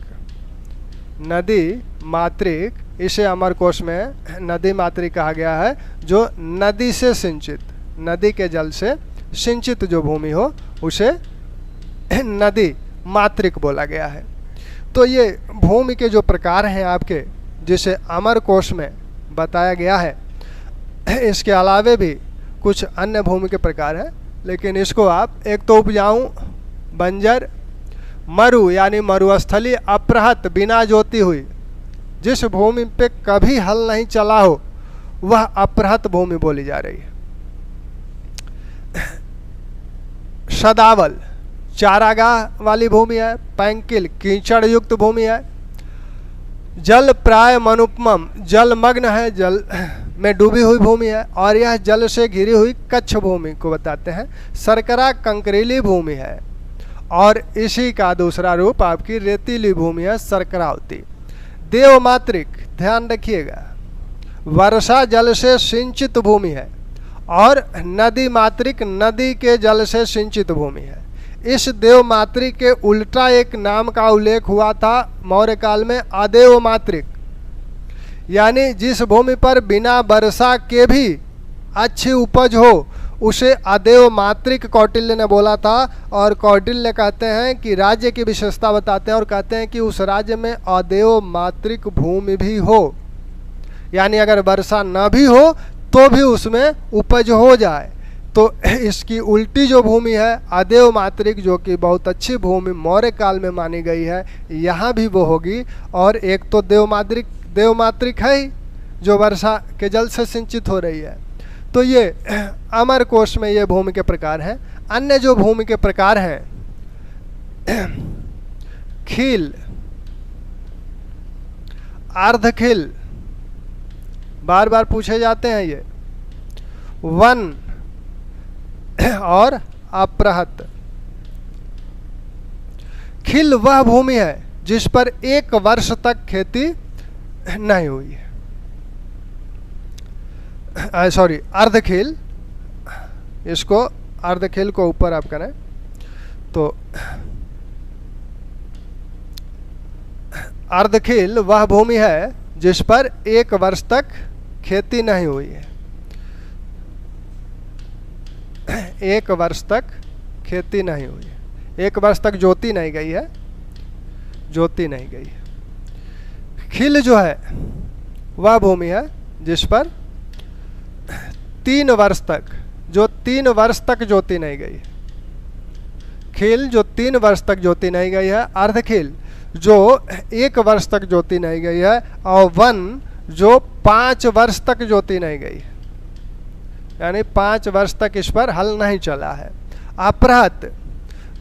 नदी मातृक, इसे अमरकोश में नदी मातृक कहा गया है, जो नदी से सिंचित, नदी के जल से सिंचित जो भूमि हो उसे नदी मातृक बोला गया है। तो ये भूमि के जो प्रकार हैं आपके, जिसे अमरकोश में बताया गया है, इसके अलावे भी कुछ अन्य भूमि के प्रकार हैं, लेकिन इसको आप, एक तो उपजाऊ, बंजर, मरु यानी मरुस्थली, अप्रहत बिना जोती हुई, जिस भूमि पे कभी हल नहीं चला हो वह अप्रहत भूमि बोली जा रही है। सदावल चारागाह वाली भूमि है। पैंकिल कीचड़ युक्त भूमि है। जल प्राय मनुपमम, जलमग्न है, जल में डूबी हुई भूमि है, और यह जल से घिरी हुई कच्छ भूमि को बताते हैं। शर्करा कंकरीली भूमि है, और इसी का दूसरा रूप आपकी रेतीली भूमि है, शर्करावती। देवमातृक, ध्यान रखिएगा, वर्षा जल से सिंचित भूमि है, और नदी मातृक नदी के जल से सिंचित भूमि है। इस देवमातृक के उल्टा एक नाम का उल्लेख हुआ था मौर्य काल में, अदेव मातृक, यानी जिस भूमि पर बिना वर्षा के भी अच्छी उपज हो उसे अदेव मातृक कौटिल्य ने बोला था। और कौटिल्य कहते हैं कि राज्य की विशेषता बताते हैं और कहते हैं कि उस राज्य में अदेव मातृक भूमि भी हो, यानी अगर वर्षा न भी हो तो भी उसमें उपज हो जाए। तो इसकी उल्टी जो भूमि है अदेव मातृक, जो कि बहुत अच्छी भूमि मौर्य काल में मानी गई है, यहाँ भी वो होगी। और एक तो देवमातृक है ही, जो वर्षा के जल से सिंचित हो रही है। तो ये अमरकोश में ये भूमि के प्रकार हैं। अन्य जो भूमि के प्रकार हैं, खील, अर्धखील, बार बार पूछे जाते हैं ये, वन और अप्रहत। खील वह भूमि है जिस पर 1 वर्ष तक खेती नहीं हुई है। सॉरी, अर्धखील, इसको अर्धखील को ऊपर आप करें तो अर्धखील वह भूमि है जिस पर 1 वर्ष तक खेती नहीं हुई है। 1 वर्ष तक खेती नहीं हुई है, 1 वर्ष तक जोती नहीं गई है, जोती नहीं गई है। खील जो है वह भूमि है जिस पर 3 वर्ष तक, जो 3 वर्ष तक जोती नहीं गई है। खील जो 3 वर्ष तक जोती नहीं गई है, अर्धखील जो 1 वर्ष तक जोती नहीं गई है, और वन जो 5 वर्ष तक जोती नहीं गई है, यानी 5 वर्ष तक इस पर हल नहीं चला है। अप्रहत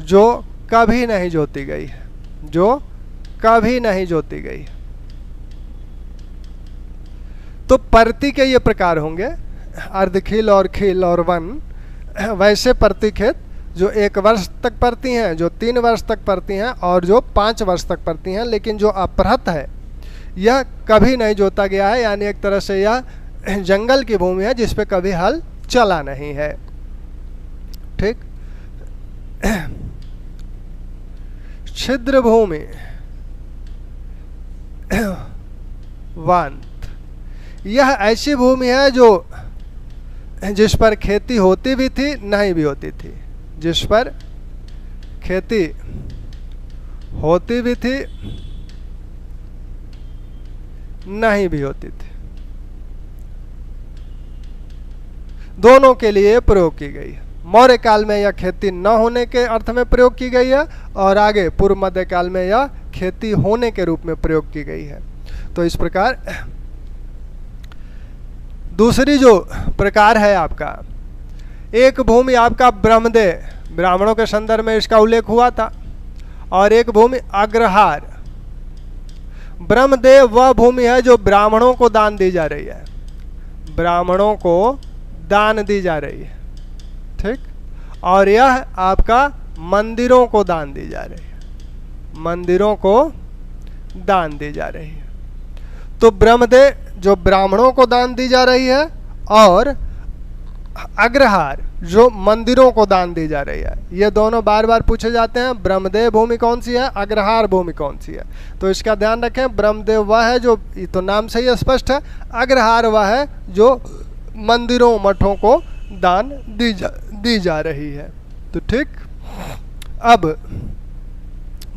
जो कभी नहीं जोती गई है, जो कभी नहीं जोती गई है। तो परती के ये प्रकार होंगे, अर्धखील और खील और वन। वैसे परती खेत जो 1 वर्ष तक परती हैं, जो 3 वर्ष तक परती हैं, और जो 5 वर्ष तक परती हैं। लेकिन जो अप्रहत है यह कभी नहीं जोता गया है, यानी एक तरह से यह जंगल की भूमि है जिस पे कभी हल चला नहीं है। ठीक। छिद्र भूमि, वांत, यह ऐसी भूमि है जो जिस पर खेती होती भी थी नहीं भी होती थी, जिस पर खेती होती भी थी नहीं भी होती थी, दोनों के लिए प्रयोग की गई है। मौर्य काल में यह खेती न होने के अर्थ में प्रयोग की गई है और आगे पूर्व मध्य काल में यह खेती होने के रूप में प्रयोग की गई है। तो इस प्रकार दूसरी जो प्रकार है आपका, एक भूमि आपका ब्रह्मदेह, ब्राह्मणों के संदर्भ में इसका उल्लेख हुआ था, और एक भूमि अग्रहार। ब्रह्मदेह वह भूमि है जो ब्राह्मणों को दान दी जा रही है, ब्राह्मणों को दान दी जा रही है, ठीक। और यह आपका मंदिरों को दान दी जा रही है, मंदिरों को दान दी जा रही है। तो ब्रह्मदेह जो ब्राह्मणों को दान दी जा रही है और अग्रहार जो मंदिरों को दान दी जा रही है, ये दोनों बार बार पूछे जाते हैं। ब्रह्मदेव भूमि कौन सी है, अग्रहार भूमि कौन सी है, तो इसका ध्यान रखें। ब्रह्मदेव वह है जो, तो नाम से ही स्पष्ट है, अग्रहार वह है जो मंदिरों मठों को दान दी जा रही है। तो ठीक, अब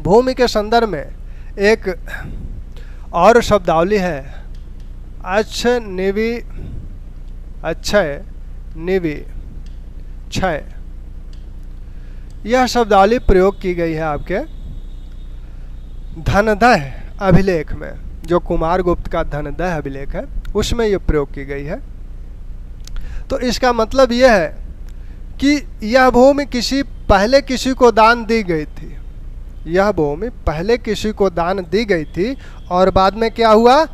भूमि के संदर्भ में एक और शब्दावली है, अक्षय निवि, अक्षय निवि क्षय। यह शब्दावली प्रयोग की गई है आपके धनदह अभिलेख में, जो कुमार गुप्त का धनदह अभिलेख है उसमें यह प्रयोग की गई है। तो इसका मतलब यह है कि यह भूमि पहले किसी को दान दी गई थी, यह भूमि पहले किसी को दान दी गई थी और बाद में क्या हुआ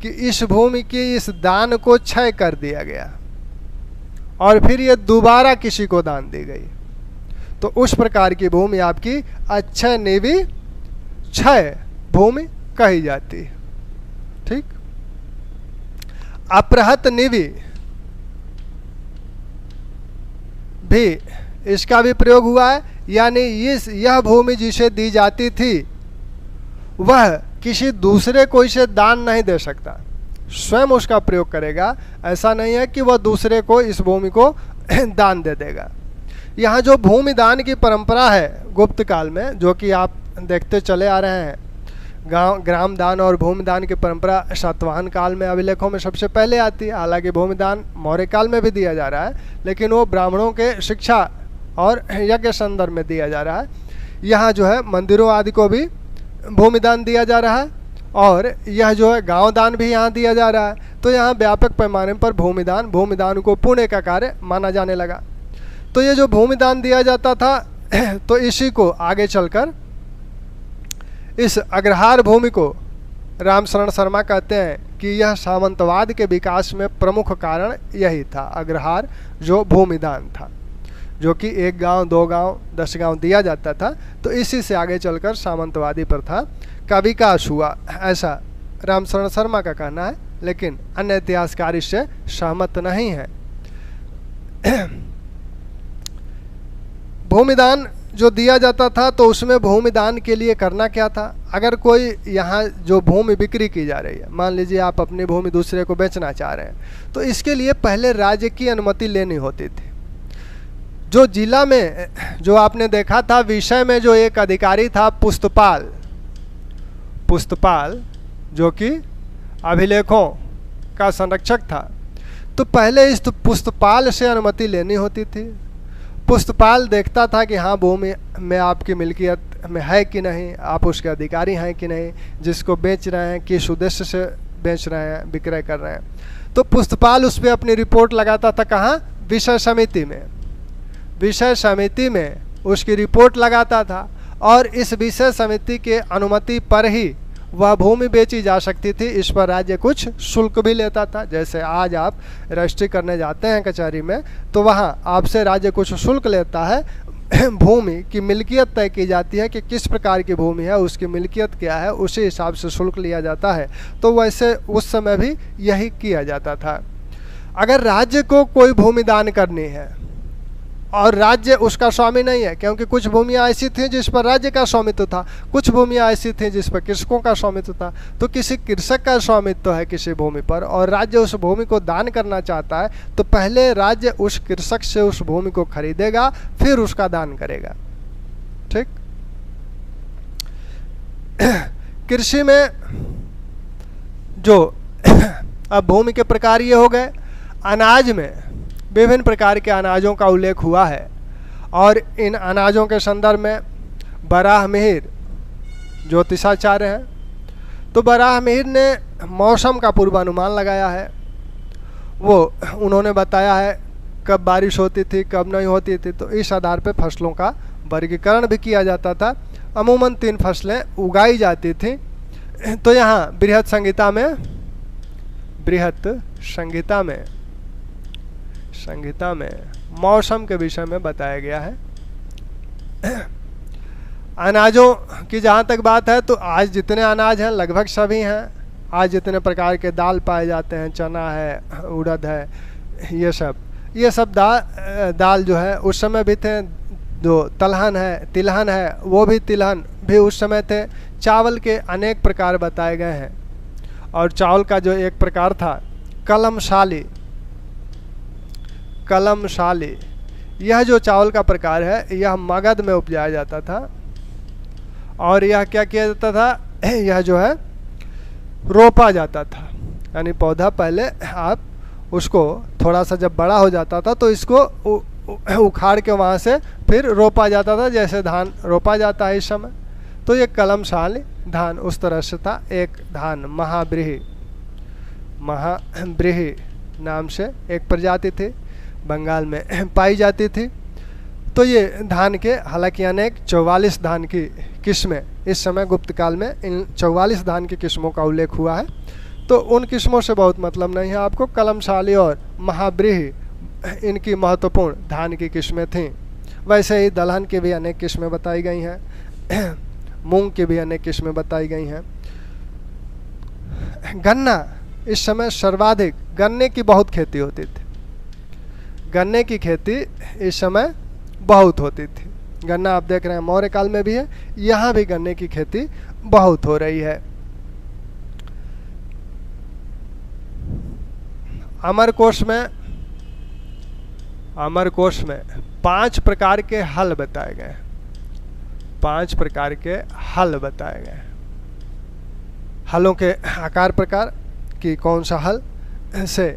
कि इस भूमि की इस दान को क्षय कर दिया गया और फिर ये दोबारा किसी को दान दी गई। तो उस प्रकार की भूमि आपकी अक्षय निवि क्षय भूमि कही जाती है, ठीक। अपहृत निवि भी, इसका भी प्रयोग हुआ है, यानी यह भूमि जिसे दी जाती थी वह किसी दूसरे को इसे दान नहीं दे सकता, स्वयं उसका प्रयोग करेगा। ऐसा नहीं है कि वह दूसरे को इस भूमि को दान दे देगा। यहाँ जो भूमि दान की परंपरा है गुप्त काल में, जो कि आप देखते चले आ रहे हैं, ग्राम दान और भूमि दान की परंपरा सातवाहन काल में अभिलेखों में सबसे पहले आती है। हालांकि भूमि दान मौर्य काल में भी दिया जा रहा है, लेकिन वो ब्राह्मणों के शिक्षा और यज्ञ संदर्भ में दिया जा रहा है। यहाँ जो है मंदिरों आदि को भी भूमि दान दिया जा रहा है और यह जो है गांव दान भी यहाँ दिया जा रहा है। तो यहाँ व्यापक पैमाने पर भूमि दान को पुण्य का कार्य माना जाने लगा। तो ये जो भूमि दान दिया जाता था तो इसी को आगे चलकर इस अग्रहार भूमि को रामशरण शर्मा कहते हैं कि यह सामंतवाद के विकास में प्रमुख कारण यही था, अग्रहार जो भूमि दान था, जो कि 1 गांव 2 गांव 10 गांव दिया जाता था। तो इसी से आगे चलकर सामंतवादी प्रथा का विकास हुआ, ऐसा रामशरण शर्मा का कहना है, लेकिन अन्य इतिहासकार इससे सहमत नहीं है। भूमिदान जो दिया जाता था तो उसमें भूमिदान के लिए करना क्या था, अगर कोई यहाँ जो भूमि बिक्री की जा रही है, मान लीजिए आप अपनी भूमि दूसरे को बेचना चाह रहे हैं, तो इसके लिए पहले राज्य की अनुमति लेनी होती थी। जो जिला में जो आपने देखा था विषय में जो एक अधिकारी था पुस्तपाल, जो कि अभिलेखों का संरक्षक था, तो पहले इस पुस्तपाल से अनुमति लेनी होती थी। पुस्तपाल देखता था कि हाँ भूमि में आपकी मिल्कियत में है कि नहीं, आप उसके अधिकारी हैं कि नहीं, जिसको बेच रहे हैं किस उद्देश्य से बेच रहे हैं, विक्रय कर रहे हैं। तो पुस्तपाल उस पर अपनी रिपोर्ट लगाता था, कहाँ, विषय समिति में। विषय समिति में उसकी रिपोर्ट लगाता था और इस विषय समिति के अनुमति पर ही वह भूमि बेची जा सकती थी। इस पर राज्य कुछ शुल्क भी लेता था। जैसे आज आप रजिस्ट्री करने जाते हैं कचहरी में, तो वहाँ आपसे राज्य कुछ शुल्क लेता है, भूमि की मिल्कियत तय की जाती है कि किस प्रकार की भूमि है, उसकी मिल्कियत क्या है, उसी हिसाब से शुल्क लिया जाता है। तो वैसे उस समय भी यही किया जाता था। अगर राज्य को कोई भूमि दान करनी है और राज्य उसका स्वामी नहीं है, क्योंकि कुछ भूमियाँ ऐसी थी जिस पर राज्य का स्वामित्व था, कुछ भूमियाँ ऐसी थी जिस पर कृषकों का स्वामित्व था। तो किसी कृषक का स्वामित्व है किसी भूमि पर और राज्य उस भूमि को दान करना चाहता है, तो पहले राज्य उस कृषक से उस भूमि को खरीदेगा, फिर उसका दान करेगा। ठीक। कृषि में जो अब भूमि के प्रकार ये हो गए। अनाज में विभिन्न प्रकार के अनाजों का उल्लेख हुआ है और इन अनाजों के संदर्भ में बराह मिहिर ज्योतिषाचार्य हैं, तो बराह मिहिर ने मौसम का पूर्वानुमान लगाया है। वो उन्होंने बताया है कब बारिश होती थी कब नहीं होती थी, तो इस आधार पर फसलों का वर्गीकरण भी किया जाता था। अमूमन 3 फसलें उगाई जाती थी। तो यहाँ बृहत संहिता में मौसम के विषय में बताया गया है। अनाजों की जहाँ तक बात है, तो आज जितने अनाज हैं लगभग सभी हैं। आज जितने प्रकार के दाल पाए जाते हैं, चना है, उड़द है, ये सब दाल जो है उस समय भी थे। जो तिलहन है वो भी तिलहन भी उस समय थे। चावल के अनेक प्रकार बताए गए हैं और चावल का जो एक प्रकार था कलमशाली, यह जो चावल का प्रकार है यह मगध में उपजाया जाता था। और यह क्या किया जाता था, यह जो है रोपा जाता था, यानी पौधा पहले आप उसको थोड़ा सा जब बड़ा हो जाता था तो इसको उखाड़ के वहाँ से फिर रोपा जाता था, जैसे धान रोपा जाता है इस समय। तो ये कलमशाली धान उस तरह से था। एक धान महाब्रीही नाम से एक प्रजाति थी, बंगाल में पाई जाती थी। तो ये धान के हालांकि अनेक 44 धान की किस्में इस समय गुप्त काल में इन 44 धान की किस्मों का उल्लेख हुआ है। तो उन किस्मों से बहुत मतलब नहीं है आपको। कलमशाली और महाब्रीही इनकी महत्वपूर्ण धान की किस्में थीं। वैसे ही दलहन की भी अनेक किस्में बताई गई हैं, मूंग की भी अनेक किस्में बताई गई हैं। गन्ना, इस समय सर्वाधिक गन्ने की बहुत खेती होती थी। गन्ने की खेती इस समय बहुत होती थी। गन्ना आप देख रहे हैं मौर्य काल में भी है, यहाँ भी गन्ने की खेती बहुत हो रही है। अमरकोश में 5 प्रकार के हल बताए गए। 5 प्रकार के हल बताए गए। हलों के आकार प्रकार कि कौन सा हल से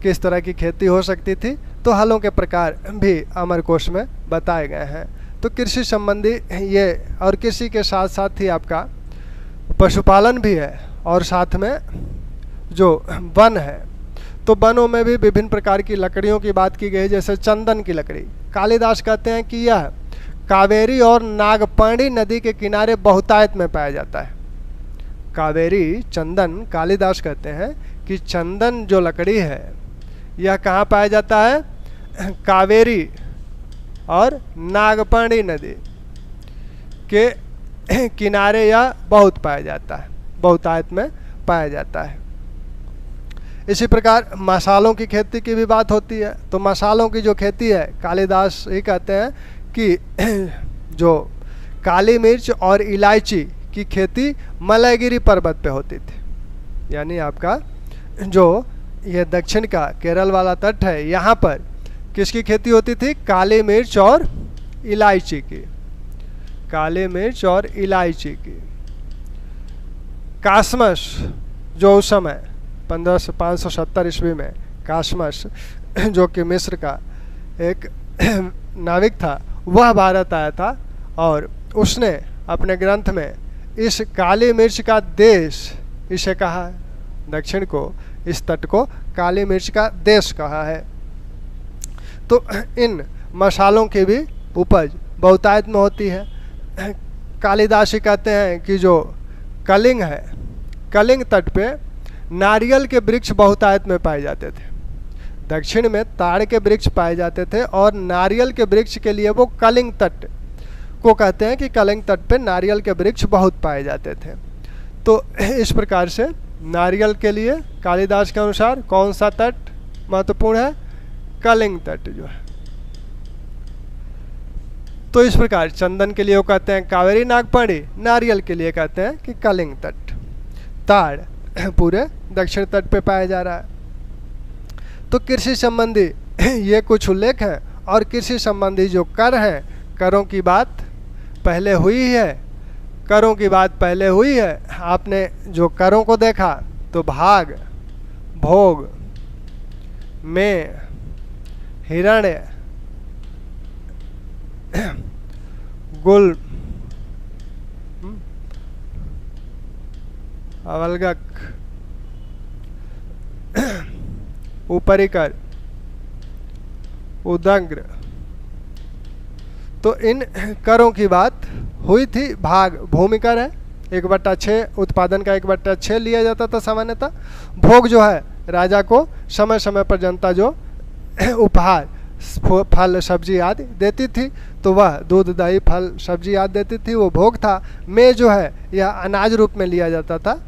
किस तरह की खेती हो सकती थी, तो हलों के प्रकार भी अमरकोश में बताए गए हैं। तो कृषि संबंधी ये, और कृषि के साथ साथ ही आपका पशुपालन भी है और साथ में जो वन है, तो वनों में भी विभिन्न प्रकार की लकड़ियों की बात की गई। जैसे चंदन की लकड़ी, कालिदास कहते हैं कि यह कावेरी और नागपर्णी नदी के किनारे बहुतायत में पाया जाता है। कावेरी चंदन, कालिदास कहते हैं कि चंदन जो लकड़ी है यह कहाँ पाया जाता है, कावेरी और नागपर्णी नदी के किनारे यह बहुत पाया जाता है, बहुतायत में पाया जाता है। इसी प्रकार मसालों की खेती की भी बात होती है। तो मसालों की जो खेती है, कालिदास ये कहते हैं कि जो काली मिर्च और इलायची की खेती मलयगिरी पर्वत पे होती थी। यानी आपका जो ये दक्षिण का केरल वाला तट है, यहाँ पर किसकी खेती होती थी, काली मिर्च और इलायची की। काली मिर्च और इलायची की। कासमस, जो उस समय 570 ईस्वी में कासमस, जो कि मिस्र का एक नाविक था, वह भारत आया था और उसने अपने ग्रंथ में इस काली मिर्च का देश इसे कहा है। दक्षिण को, इस तट को काली मिर्च का देश कहा है। तो इन मसालों की भी उपज बहुतायत में होती है। कालिदासी कहते हैं कि जो कलिंग है, कलिंग तट पे नारियल के वृक्ष बहुतायत में पाए जाते थे। दक्षिण में ताड़ के वृक्ष पाए जाते थे और नारियल के वृक्ष के लिए वो कलिंग तट को कहते हैं कि कलिंग तट पे नारियल के वृक्ष बहुत पाए जाते थे। तो इस प्रकार से नारियल के लिए कालिदास के अनुसार कौन सा तट महत्वपूर्ण है, कलिंग तट जो है। तो इस प्रकार चंदन के लिए वो कहते हैं कावेरी नागपाड़ी, नारियल के लिए कहते हैं कि कलिंग तट। ताड़ पूरे दक्षिण तट पे पाया जा रहा है। तो कृषि संबंधी ये कुछ उल्लेख हैं। और कृषि संबंधी जो कर हैं, करों की बात पहले हुई है, करों की बात पहले हुई है। आपने जो करों को देखा तो भाग, भोग, में, हिरण्य, गुल, अवलगक, ऊपरी कर, उदग्र, तो इन करों की बात हुई थी। भाग भूमि कर है, 1/6 उत्पादन का 1/6 लिया जाता था सामान्यतः। भोग जो है राजा को समय समय पर जनता जो उपहार, फल सब्जी आदि देती थी, तो वह दूध दही फल सब्जी आदि देती थी, वो भोग था। में जो है यह अनाज रूप में लिया जाता था,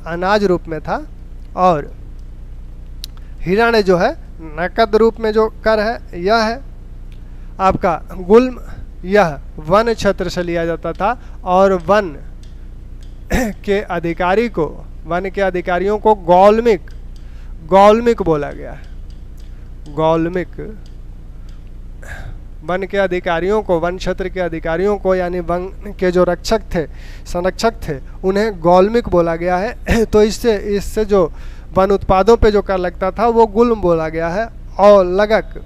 अनाज रूप में था। और हिरण्य जो है नकद रूप में जो कर है यह है आपका गुल्म। यह वन क्षेत्र से लिया जाता था और वन के अधिकारी को, वन के अधिकारियों को गौल्मिक, गौल्मिक बोला गया है। गौल्मिक वन के अधिकारियों को, वन क्षेत्र के अधिकारियों को, यानी वन के जो रक्षक थे, संरक्षक थे, उन्हें गौल्मिक बोला गया है। तो इससे जो वन उत्पादों पे जो कर लगता था वो गुल्म बोला गया है। और लगक,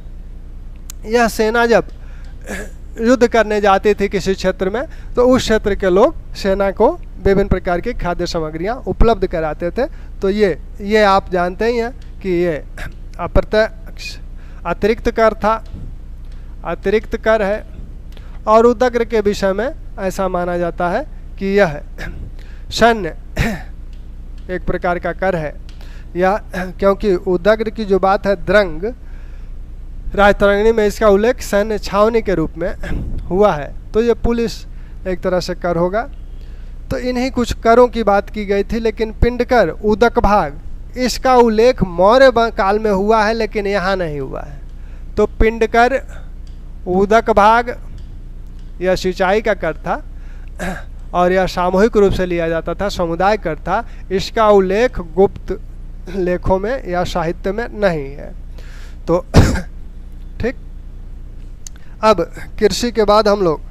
यह सेना जब युद्ध करने जाती थी किसी क्षेत्र में, तो उस क्षेत्र के लोग सेना को विभिन्न प्रकार की खाद्य सामग्रियां उपलब्ध कराते थे। तो ये आप जानते ही हैं कि ये अप्रत्यक्ष अतिरिक्त कर था, अतिरिक्त कर है। और उदग्र के विषय में ऐसा माना जाता है कि यह सैन्य एक प्रकार का कर है, या क्योंकि उदग्र की जो बात है द्रंग, राजतरंगिणी में इसका उल्लेख सैन्य छावनी के रूप में हुआ है, तो ये पुलिस एक तरह से कर होगा। तो इन्हीं कुछ करों की बात की गई थी। लेकिन पिंडकर, उदक भाग, इसका उल्लेख मौर्य काल में हुआ है लेकिन यहाँ नहीं हुआ है। तो पिंडकर, उदक भाग यह सिंचाई का कर था और यह सामूहिक रूप से लिया जाता था, समुदाय कर था। इसका उल्लेख गुप्त लेखों में या साहित्य में नहीं है। तो ठीक, अब कृषि के बाद हम लोग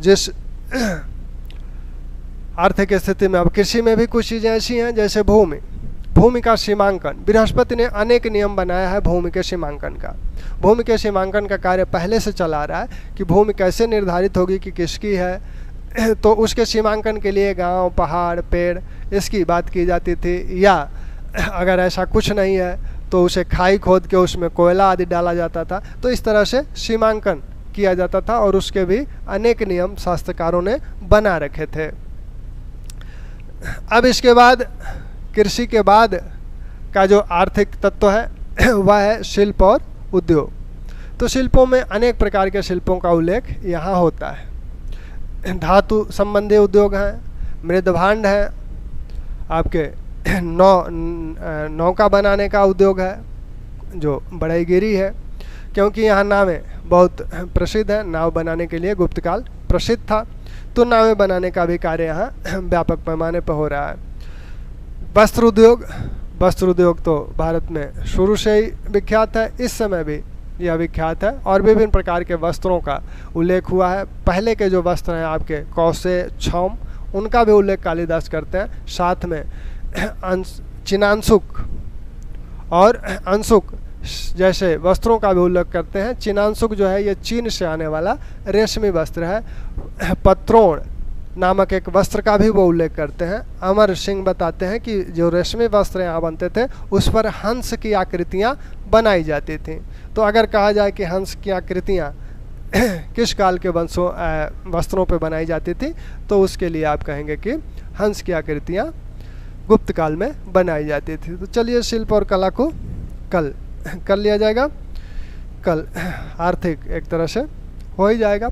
जिस आर्थिक स्थिति में, अब कृषि में भी कुछ चीज़ें ऐसी हैं जैसे भूमि, भूमि का सीमांकन। बृहस्पति ने अनेक नियम बनाया है भूमि के सीमांकन का। भूमि के सीमांकन का कार्य पहले से चला आ रहा है कि भूमि कैसे निर्धारित होगी कि किसकी है। तो उसके सीमांकन के लिए गांव, पहाड़, पेड़, इसकी बात की जाती थी। या अगर ऐसा कुछ नहीं है तो उसे खाई खोद के उसमें कोयला आदि डाला जाता था। तो इस तरह से सीमांकन किया जाता था और उसके भी अनेक नियम शास्त्रकारों ने बना रखे थे। अब इसके बाद, कृषि के बाद का जो आर्थिक तत्व है वह है शिल्प और उद्योग। तो शिल्पों में अनेक प्रकार के शिल्पों का उल्लेख यहाँ होता है। धातु संबंधी उद्योग हैं, मृदभांड है, आपके नौका बनाने का उद्योग है जो बढ़ईगिरी है, क्योंकि यहाँ नावें बहुत प्रसिद्ध हैं। नाव बनाने के लिए गुप्तकाल प्रसिद्ध था, तो नावें बनाने का भी कार्य यहाँ व्यापक पैमाने पर हो रहा है। वस्त्र उद्योग, वस्त्र उद्योग तो भारत में शुरू से ही विख्यात है, इस समय भी यह विख्यात है और विभिन्न प्रकार के वस्त्रों का उल्लेख हुआ है। पहले के जो वस्त्र हैं आपके कौसे, छौम, उनका भी उल्लेख कालिदास करते हैं। साथ में चिनांशुक और अंशुक जैसे वस्त्रों का भी उल्लेख करते हैं। चिनांशुक जो है ये चीन से आने वाला रेशमी वस्त्र है। पत्रोण नामक एक वस्त्र का भी वो उल्लेख करते हैं। अमर सिंह बताते हैं कि जो रेशमी वस्त्र यहाँ बनते थे उस पर हंस की आकृतियाँ बनाई जाती थीं। तो अगर कहा जाए कि हंस की आकृतियाँ किस काल के वस्त्रों पर बनाई जाती थी, तो उसके लिए आप कहेंगे कि हंस की आकृतियाँ गुप्त काल में बनाई जाती थी। तो चलिए शिल्प और कला को कल कर लिया जाएगा। कल आर्थिक एक तरह से हो ही जाएगा।